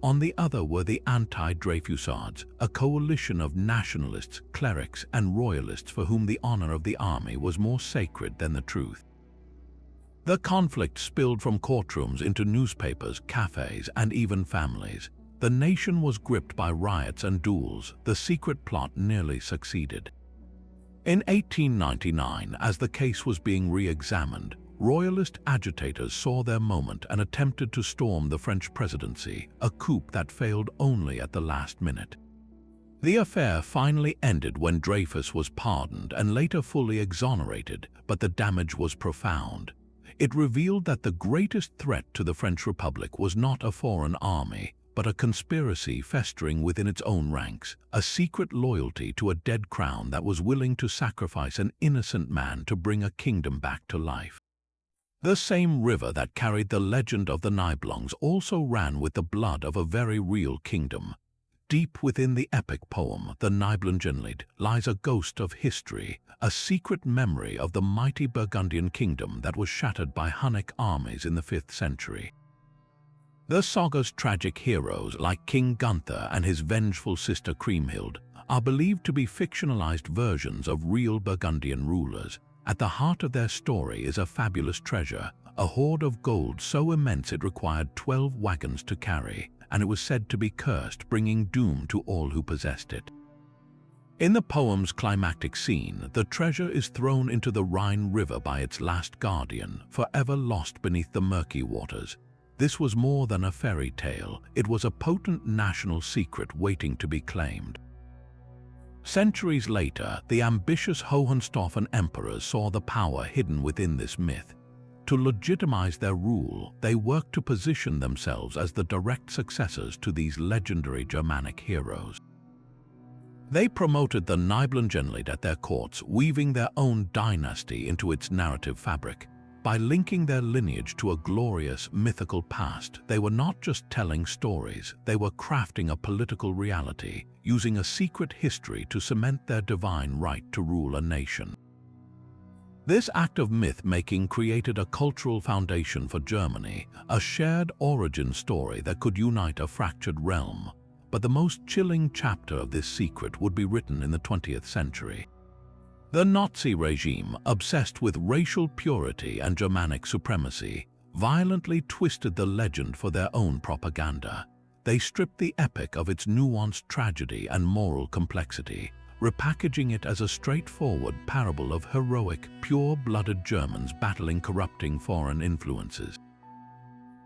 On the other were the anti-Dreyfusards, a coalition of nationalists, clerics and royalists for whom the honor of the army was more sacred than the truth. The conflict spilled from courtrooms into newspapers, cafes, and even families. The nation was gripped by riots and duels. The secret plot nearly succeeded. In 1899, as the case was being re-examined, royalist agitators saw their moment and attempted to storm the French presidency, a coup that failed only at the last minute. The affair finally ended when Dreyfus was pardoned and later fully exonerated, but the damage was profound. It revealed that the greatest threat to the French Republic was not a foreign army, but a conspiracy festering within its own ranks, a secret loyalty to a dead crown that was willing to sacrifice an innocent man to bring a kingdom back to life. The same river that carried the legend of the Nibelungs also ran with the blood of a very real kingdom. Deep within the epic poem, the Nibelungenlied, lies a ghost of history, a secret memory of the mighty Burgundian kingdom that was shattered by Hunnic armies in the 5th century. The saga's tragic heroes, like King Gunther and his vengeful sister Kriemhild, are believed to be fictionalized versions of real Burgundian rulers. At the heart of their story is a fabulous treasure, a hoard of gold so immense it required 12 wagons to carry, and it was said to be cursed, bringing doom to all who possessed it. In the poem's climactic scene, the treasure is thrown into the Rhine River by its last guardian, forever lost beneath the murky waters. This was more than a fairy tale, it was a potent national secret waiting to be claimed. Centuries later, the ambitious Hohenstaufen emperors saw the power hidden within this myth. To legitimize their rule, they worked to position themselves as the direct successors to these legendary Germanic heroes. They promoted the Nibelungenlied at their courts, weaving their own dynasty into its narrative fabric. By linking their lineage to a glorious, mythical past, they were not just telling stories, they were crafting a political reality, using a secret history to cement their divine right to rule a nation. This act of myth-making created a cultural foundation for Germany, a shared origin story that could unite a fractured realm. But the most chilling chapter of this secret would be written in the 20th century. The Nazi regime, obsessed with racial purity and Germanic supremacy, violently twisted the legend for their own propaganda. They stripped the epic of its nuanced tragedy and moral complexity, repackaging it as a straightforward parable of heroic, pure-blooded Germans battling corrupting foreign influences.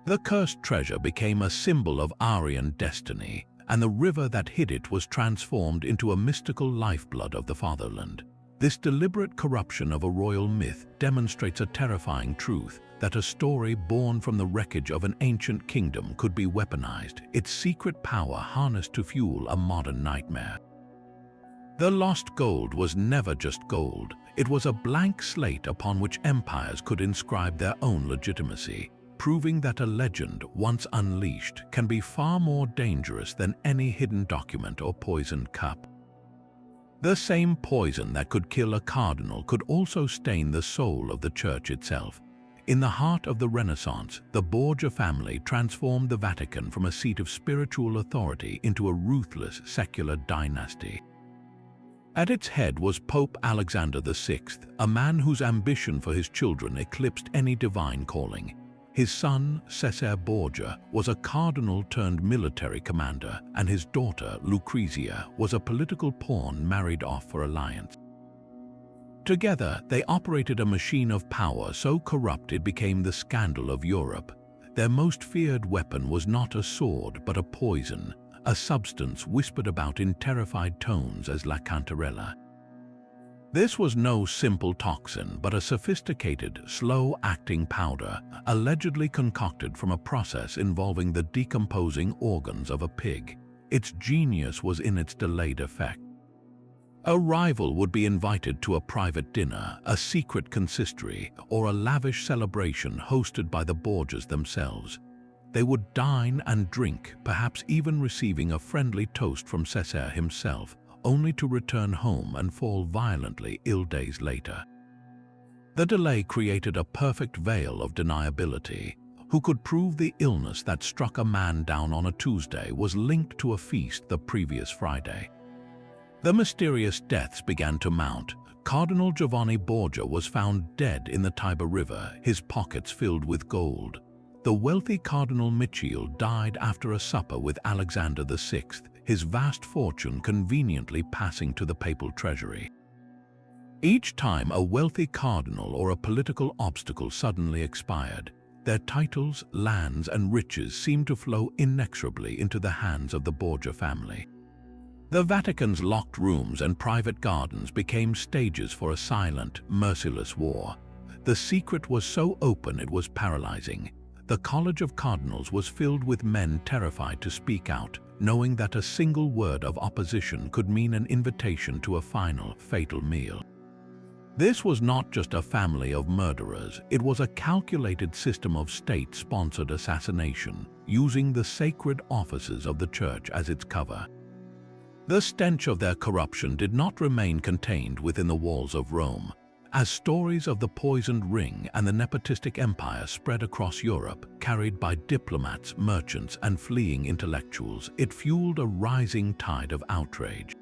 The cursed treasure became a symbol of Aryan destiny, and the river that hid it was transformed into a mystical lifeblood of the fatherland. This deliberate corruption of a royal myth demonstrates a terrifying truth, that a story born from the wreckage of an ancient kingdom could be weaponized, its secret power harnessed to fuel a modern nightmare. The lost gold was never just gold, it was a blank slate upon which empires could inscribe their own legitimacy, proving that a legend, once unleashed, can be far more dangerous than any hidden document or poisoned cup. The same poison that could kill a cardinal could also stain the soul of the church itself. In the heart of the Renaissance, the Borgia family transformed the Vatican from a seat of spiritual authority into a ruthless secular dynasty. At its head was Pope Alexander VI, a man whose ambition for his children eclipsed any divine calling. His son, Cesare Borgia, was a cardinal-turned-military commander, and his daughter, Lucrezia, was a political pawn married off for alliance. Together, they operated a machine of power so corrupt it became the scandal of Europe. Their most feared weapon was not a sword but a poison, a substance whispered about in terrified tones as la cantarella. This was no simple toxin but a sophisticated, slow-acting powder, allegedly concocted from a process involving the decomposing organs of a pig. Its genius was in its delayed effect. A rival would be invited to a private dinner, a secret consistory, or a lavish celebration hosted by the Borgias themselves. They would dine and drink, perhaps even receiving a friendly toast from Cæsar himself, only to return home and fall violently ill days later. The delay created a perfect veil of deniability. Who could prove the illness that struck a man down on a Tuesday was linked to a feast the previous Friday? The mysterious deaths began to mount. Cardinal Giovanni Borgia was found dead in the Tiber River, his pockets filled with gold. The wealthy Cardinal Michiel died after a supper with Alexander VI, his vast fortune conveniently passing to the papal treasury. Each time a wealthy cardinal or a political obstacle suddenly expired, their titles, lands, and riches seemed to flow inexorably into the hands of the Borgia family. The Vatican's locked rooms and private gardens became stages for a silent, merciless war. The secret was so open it was paralyzing. The College of Cardinals was filled with men terrified to speak out, knowing that a single word of opposition could mean an invitation to a final, fatal meal. This was not just a family of murderers, it was a calculated system of state-sponsored assassination, using the sacred offices of the Church as its cover. The stench of their corruption did not remain contained within the walls of Rome. As stories of the poisoned ring and the nepotistic empire spread across Europe, carried by diplomats, merchants, and fleeing intellectuals, it fueled a rising tide of outrage.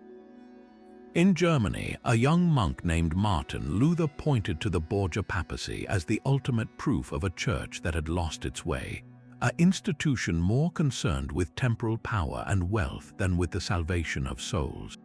In Germany, a young monk named Martin Luther pointed to the Borgia papacy as the ultimate proof of a church that had lost its way, an institution more concerned with temporal power and wealth than with the salvation of souls.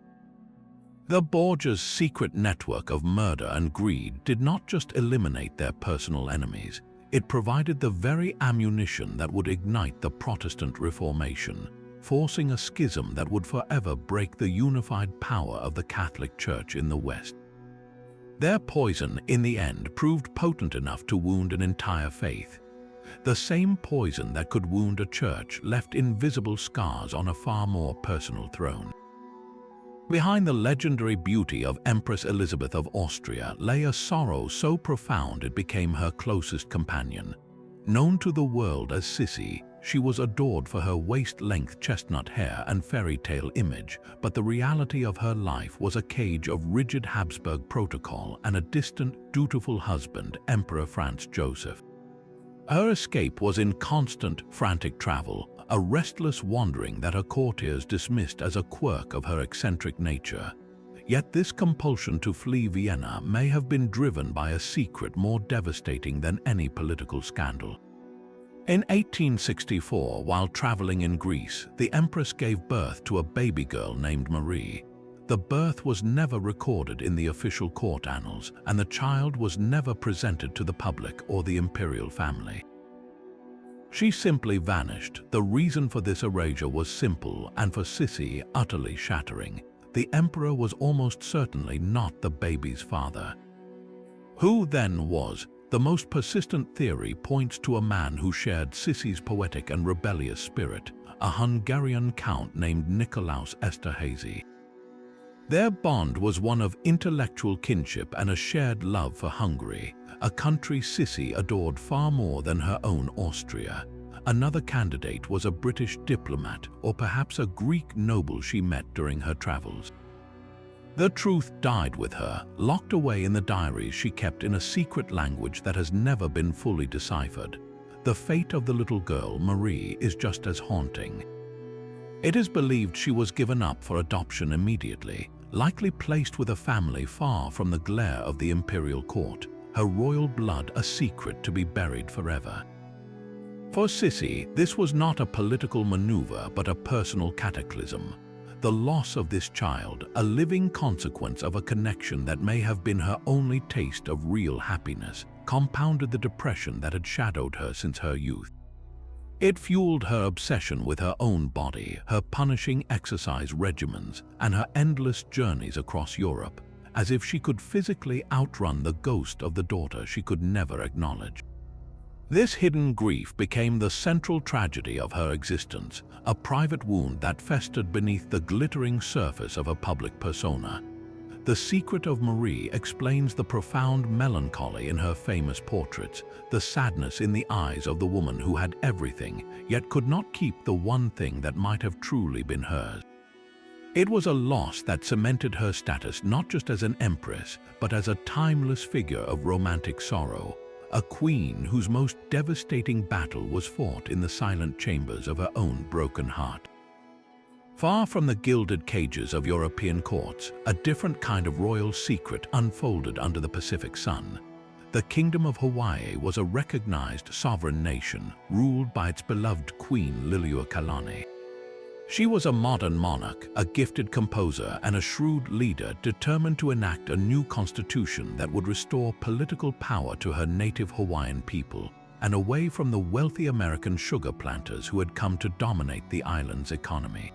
The Borgias' secret network of murder and greed did not just eliminate their personal enemies, it provided the very ammunition that would ignite the Protestant Reformation, forcing a schism that would forever break the unified power of the Catholic Church in the West. Their poison, in the end, proved potent enough to wound an entire faith. The same poison that could wound a church left invisible scars on a far more personal throne. Behind the legendary beauty of Empress Elizabeth of Austria lay a sorrow so profound it became her closest companion. Known to the world as Sissi, she was adored for her waist-length chestnut hair and fairy tale image, but the reality of her life was a cage of rigid Habsburg protocol and a distant, dutiful husband, Emperor Franz Joseph. Her escape was in constant, frantic travel, a restless wandering that her courtiers dismissed as a quirk of her eccentric nature. Yet this compulsion to flee Vienna may have been driven by a secret more devastating than any political scandal. In 1864, while traveling in Greece, the Empress gave birth to a baby girl named Marie. The birth was never recorded in the official court annals, and the child was never presented to the public or the imperial family. She simply vanished. The reason for this erasure was simple and for Sissi utterly shattering. The emperor was almost certainly not the baby's father. Who then was? The most persistent theory points to a man who shared Sissi's poetic and rebellious spirit, a Hungarian count named Nikolaus Esterházy. Their bond was one of intellectual kinship and a shared love for Hungary, a country Sissi adored far more than her own Austria. Another candidate was a British diplomat or perhaps a Greek noble she met during her travels. The truth died with her, locked away in the diaries she kept in a secret language that has never been fully deciphered. The fate of the little girl, Marie, is just as haunting. It is believed she was given up for adoption immediately, likely placed with a family far from the glare of the imperial court, her royal blood a secret to be buried forever. For Sissi, this was not a political maneuver but a personal cataclysm. The loss of this child, a living consequence of a connection that may have been her only taste of real happiness, compounded the depression that had shadowed her since her youth. It fueled her obsession with her own body, her punishing exercise regimens, and her endless journeys across Europe, as if she could physically outrun the ghost of the daughter she could never acknowledge. This hidden grief became the central tragedy of her existence, a private wound that festered beneath the glittering surface of a public persona. The Secret of Marie explains the profound melancholy in her famous portraits, the sadness in the eyes of the woman who had everything, yet could not keep the one thing that might have truly been hers. It was a loss that cemented her status not just as an empress, but as a timeless figure of romantic sorrow, a queen whose most devastating battle was fought in the silent chambers of her own broken heart. Far from the gilded cages of European courts, a different kind of royal secret unfolded under the Pacific sun. The Kingdom of Hawaii was a recognized sovereign nation, ruled by its beloved Queen Liliuokalani. She was a modern monarch, a gifted composer, and a shrewd leader determined to enact a new constitution that would restore political power to her native Hawaiian people and away from the wealthy American sugar planters who had come to dominate the island's economy.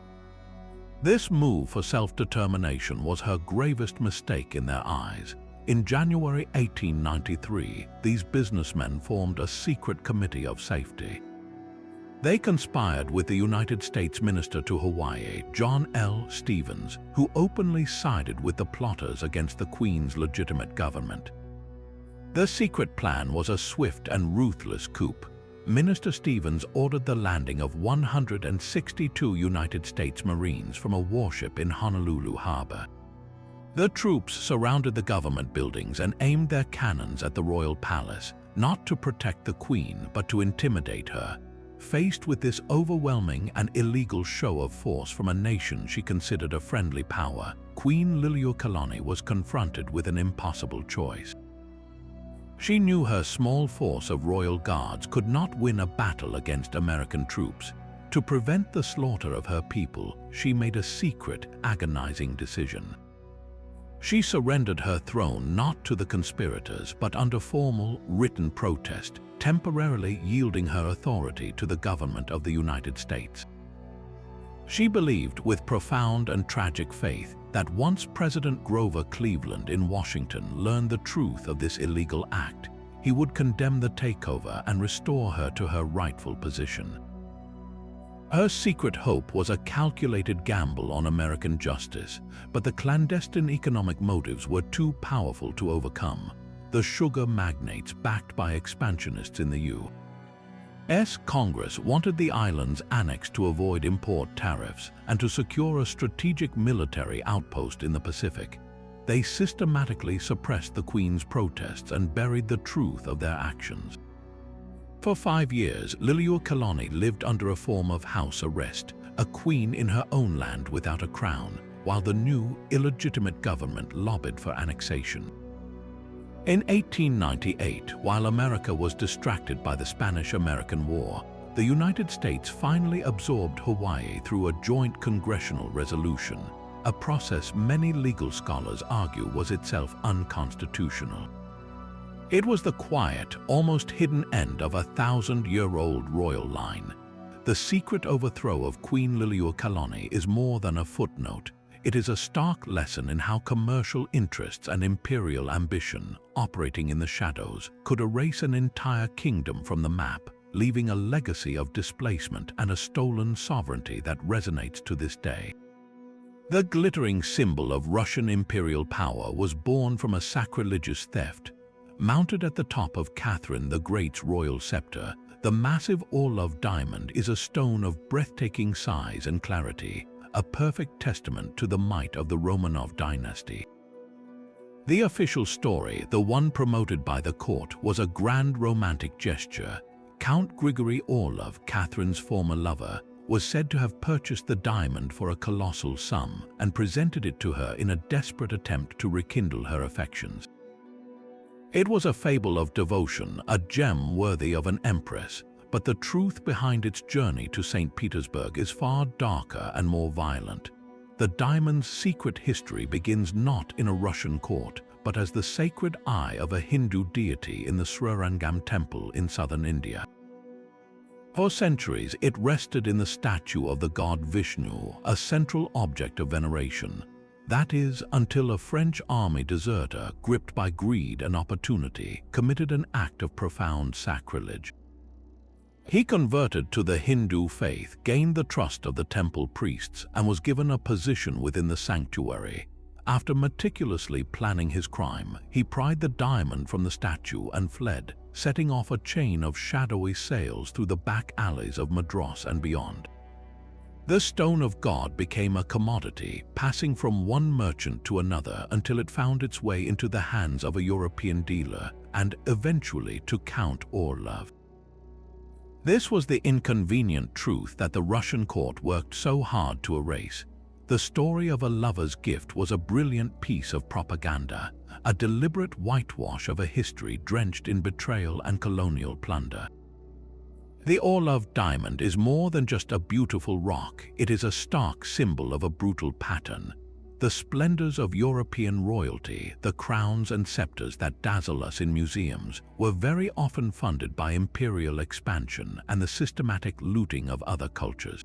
This move for self-determination was her gravest mistake in their eyes. In January 1893, these businessmen formed a secret committee of safety. They conspired with the United States Minister to Hawaii, John L. Stevens, who openly sided with the plotters against the Queen's legitimate government. The secret plan was a swift and ruthless coup. Minister Stevens ordered the landing of 162 United States Marines from a warship in Honolulu Harbor. The troops surrounded the government buildings and aimed their cannons at the royal palace, not to protect the Queen, but to intimidate her. Faced with this overwhelming and illegal show of force from a nation she considered a friendly power, Queen Liliuokalani was confronted with an impossible choice. She knew her small force of royal guards could not win a battle against American troops. To prevent the slaughter of her people, she made a secret, agonizing decision. She surrendered her throne not to the conspirators, but under formal, written protest, temporarily yielding her authority to the government of the United States. She believed with profound and tragic faith that once President Grover Cleveland in Washington learned the truth of this illegal act, he would condemn the takeover and restore her to her rightful position. Her secret hope was a calculated gamble on American justice, but the clandestine economic motives were too powerful to overcome. The sugar magnates backed by expansionists in the U.S. Congress wanted the islands annexed to avoid import tariffs and to secure a strategic military outpost in the Pacific. They systematically suppressed the Queen's protests and buried the truth of their actions. For 5 years, Liliuokalani lived under a form of house arrest, a queen in her own land without a crown, while the new, illegitimate government lobbied for annexation. In 1898, while America was distracted by the Spanish-American War, the United States finally absorbed Hawaii through a joint congressional resolution, a process many legal scholars argue was itself unconstitutional. It was the quiet, almost hidden end of a 1,000-year-old royal line. The secret overthrow of Queen Liliuokalani is more than a footnote. It is a stark lesson in how commercial interests and imperial ambition, operating in the shadows, could erase an entire kingdom from the map, leaving a legacy of displacement and a stolen sovereignty that resonates to this day. The glittering symbol of Russian imperial power was born from a sacrilegious theft. Mounted at the top of Catherine the Great's royal scepter, the massive Orlov diamond is a stone of breathtaking size and clarity, a perfect testament to the might of the Romanov dynasty. The official story, the one promoted by the court, was a grand romantic gesture. Count Grigory Orlov, Catherine's former lover, was said to have purchased the diamond for a colossal sum and presented it to her in a desperate attempt to rekindle her affections. It was a fable of devotion, a gem worthy of an empress, but the truth behind its journey to St. Petersburg is far darker and more violent. The diamond's secret history begins not in a Russian court, but as the sacred eye of a Hindu deity in the Srirangam temple in southern India. For centuries, it rested in the statue of the god Vishnu, a central object of veneration. That is, until a French army deserter, gripped by greed and opportunity, committed an act of profound sacrilege. He converted to the Hindu faith, gained the trust of the temple priests, and was given a position within the sanctuary. After meticulously planning his crime, he pried the diamond from the statue and fled, setting off a chain of shadowy sails through the back alleys of Madras and beyond. The stone of God became a commodity, passing from one merchant to another until it found its way into the hands of a European dealer and eventually to Count Orlov. This was the inconvenient truth that the Russian court worked so hard to erase. The story of a lover's gift was a brilliant piece of propaganda, a deliberate whitewash of a history drenched in betrayal and colonial plunder. The Orlov diamond is more than just a beautiful rock, it is a stark symbol of a brutal pattern. The splendors of European royalty, the crowns and scepters that dazzle us in museums, were very often funded by imperial expansion and the systematic looting of other cultures.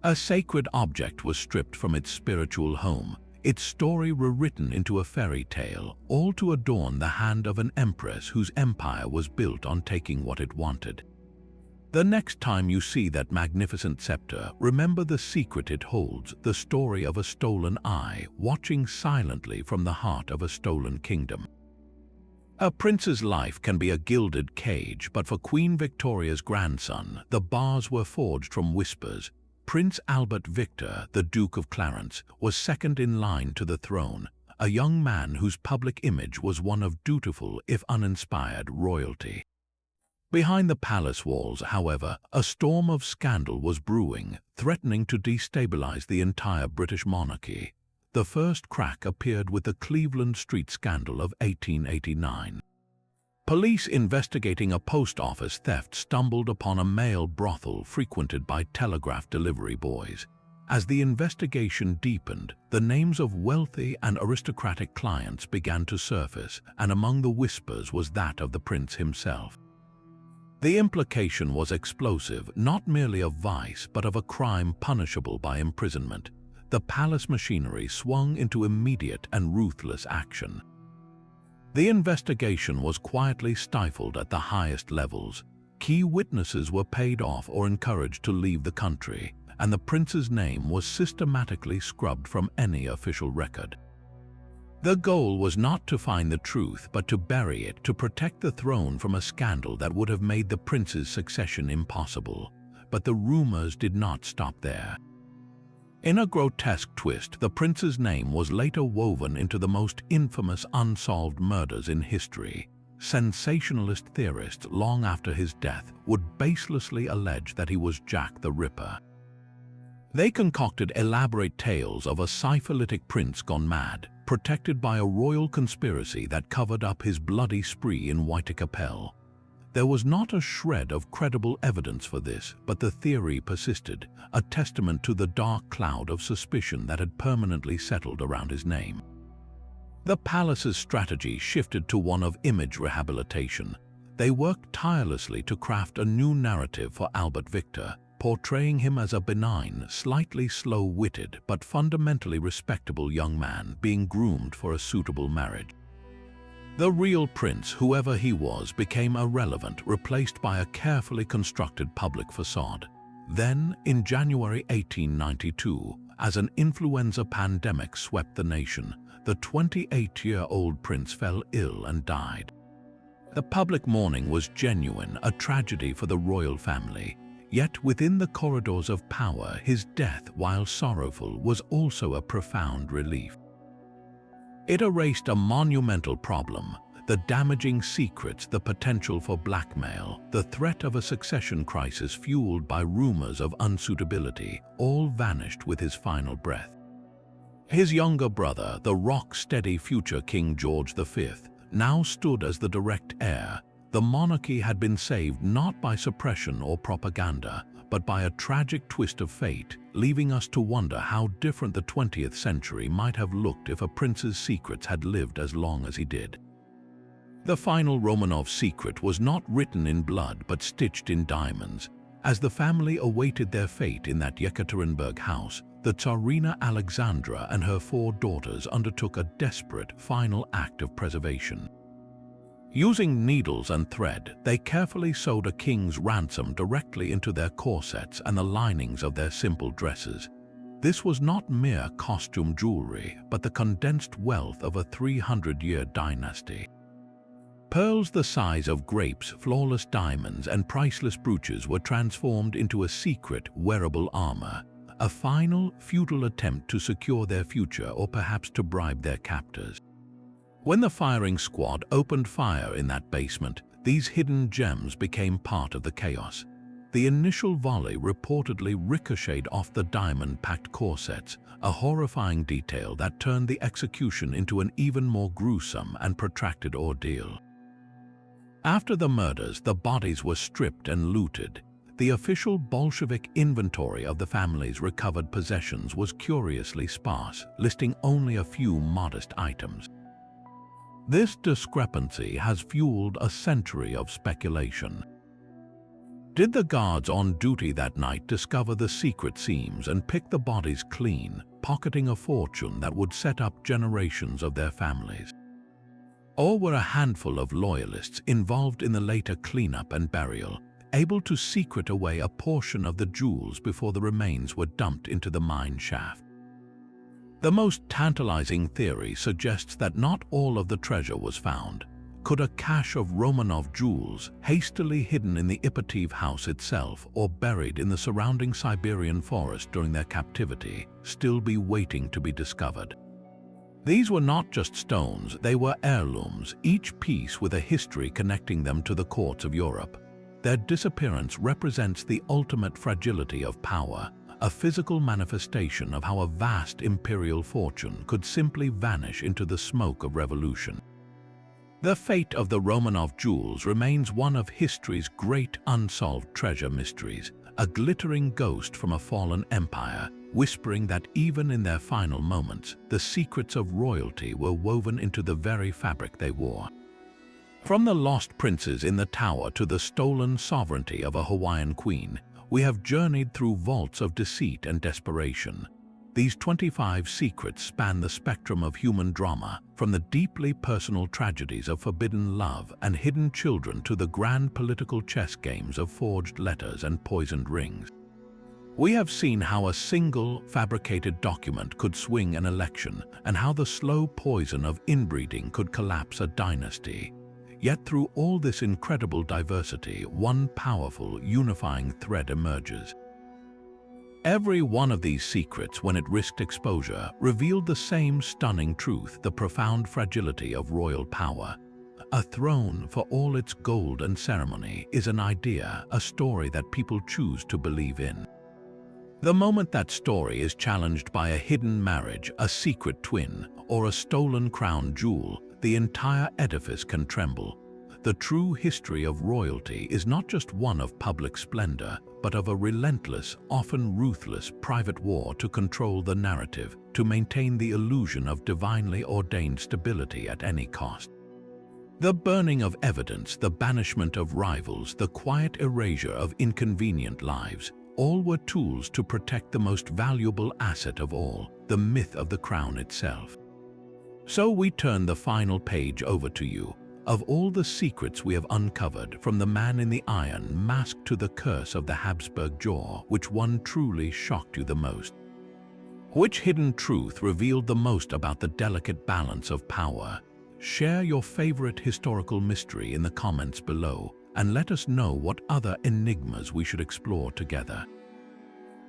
A sacred object was stripped from its spiritual home, its story rewritten into a fairy tale, all to adorn the hand of an empress whose empire was built on taking what it wanted. The next time you see that magnificent scepter, remember the secret it holds, the story of a stolen eye, watching silently from the heart of a stolen kingdom. A prince's life can be a gilded cage, but for Queen Victoria's grandson, the bars were forged from whispers. Prince Albert Victor, the Duke of Clarence, was second in line to the throne, a young man whose public image was one of dutiful, if uninspired, royalty. Behind the palace walls, however, a storm of scandal was brewing, threatening to destabilize the entire British monarchy. The first crack appeared with the Cleveland Street scandal of 1889. Police investigating a post office theft stumbled upon a male brothel frequented by telegraph delivery boys. As the investigation deepened, the names of wealthy and aristocratic clients began to surface, and among the whispers was that of the prince himself. The implication was explosive, not merely of vice, but of a crime punishable by imprisonment. The palace machinery swung into immediate and ruthless action. The investigation was quietly stifled at the highest levels. Key witnesses were paid off or encouraged to leave the country, and the prince's name was systematically scrubbed from any official record. The goal was not to find the truth, but to bury it, to protect the throne from a scandal that would have made the prince's succession impossible. But the rumors did not stop there. In a grotesque twist, the prince's name was later woven into the most infamous unsolved murders in history. Sensationalist theorists, long after his death, would baselessly allege that he was Jack the Ripper. They concocted elaborate tales of a syphilitic prince gone mad, protected by a royal conspiracy that covered up his bloody spree in Whitecapel. There was not a shred of credible evidence for this, but the theory persisted, a testament to the dark cloud of suspicion that had permanently settled around his name. The palace's strategy shifted to one of image rehabilitation. They worked tirelessly to craft a new narrative for Albert Victor, portraying him as a benign, slightly slow-witted, but fundamentally respectable young man being groomed for a suitable marriage. The real prince, whoever he was, became irrelevant, replaced by a carefully constructed public facade. Then, in January 1892, as an influenza pandemic swept the nation, the 28-year-old prince fell ill and died. The public mourning was genuine, a tragedy for the royal family. Yet within the corridors of power, his death, while sorrowful, was also a profound relief. It erased a monumental problem: the damaging secrets, the potential for blackmail, the threat of a succession crisis fueled by rumors of unsuitability, all vanished with his final breath. His younger brother, the rock-steady future King George V, now stood as the direct heir. The monarchy had been saved not by suppression or propaganda, but by a tragic twist of fate, leaving us to wonder how different the 20th century might have looked if a prince's secrets had lived as long as he did. The final Romanov secret was not written in blood but stitched in diamonds. As the family awaited their fate in that Yekaterinburg house, the Tsarina Alexandra and her 4 daughters undertook a desperate final act of preservation. Using needles and thread, they carefully sewed a king's ransom directly into their corsets and the linings of their simple dresses. This was not mere costume jewelry, but the condensed wealth of a 300-year dynasty. Pearls the size of grapes, flawless diamonds, and priceless brooches were transformed into a secret, wearable armor, a final, futile attempt to secure their future or perhaps to bribe their captors. When the firing squad opened fire in that basement, these hidden gems became part of the chaos. The initial volley reportedly ricocheted off the diamond-packed corsets, a horrifying detail that turned the execution into an even more gruesome and protracted ordeal. After the murders, the bodies were stripped and looted. The official Bolshevik inventory of the family's recovered possessions was curiously sparse, listing only a few modest items. This discrepancy has fueled a century of speculation. Did the guards on duty that night discover the secret seams and pick the bodies clean, pocketing a fortune that would set up generations of their families? Or were a handful of loyalists involved in the later cleanup and burial, able to secret away a portion of the jewels before the remains were dumped into the mine shaft? The most tantalizing theory suggests that not all of the treasure was found. Could a cache of Romanov jewels, hastily hidden in the Ipatiev house itself or buried in the surrounding Siberian forest during their captivity, still be waiting to be discovered? These were not just stones, they were heirlooms, each piece with a history connecting them to the courts of Europe. Their disappearance represents the ultimate fragility of power, a physical manifestation of how a vast imperial fortune could simply vanish into the smoke of revolution. The fate of the Romanov jewels remains one of history's great unsolved treasure mysteries, a glittering ghost from a fallen empire, whispering that even in their final moments, the secrets of royalty were woven into the very fabric they wore. From the lost princes in the tower to the stolen sovereignty of a Hawaiian queen, we have journeyed through vaults of deceit and desperation. These 25 secrets span the spectrum of human drama, from the deeply personal tragedies of forbidden love and hidden children to the grand political chess games of forged letters and poisoned rings. We have seen how a single, fabricated document could swing an election and how the slow poison of inbreeding could collapse a dynasty. Yet through all this incredible diversity, one powerful, unifying thread emerges. Every one of these secrets, when it risked exposure, revealed the same stunning truth: the profound fragility of royal power. A throne, for all its gold and ceremony, is an idea, a story that people choose to believe in. The moment that story is challenged by a hidden marriage, a secret twin, or a stolen crown jewel, the entire edifice can tremble. The true history of royalty is not just one of public splendor, but of a relentless, often ruthless, private war to control the narrative, to maintain the illusion of divinely ordained stability at any cost. The burning of evidence, the banishment of rivals, the quiet erasure of inconvenient lives, all were tools to protect the most valuable asset of all, the myth of the crown itself. So we turn the final page over to you. Of all the secrets we have uncovered, from the man in the iron mask to the curse of the Habsburg jaw, which one truly shocked you the most? Which hidden truth revealed the most about the delicate balance of power? Share your favorite historical mystery in the comments below, and let us know what other enigmas we should explore together.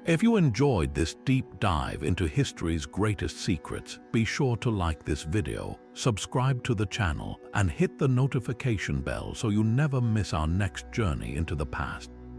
If you enjoyed this deep dive into history's greatest secrets, be sure to like this video, subscribe to the channel, and hit the notification bell so you never miss our next journey into the past.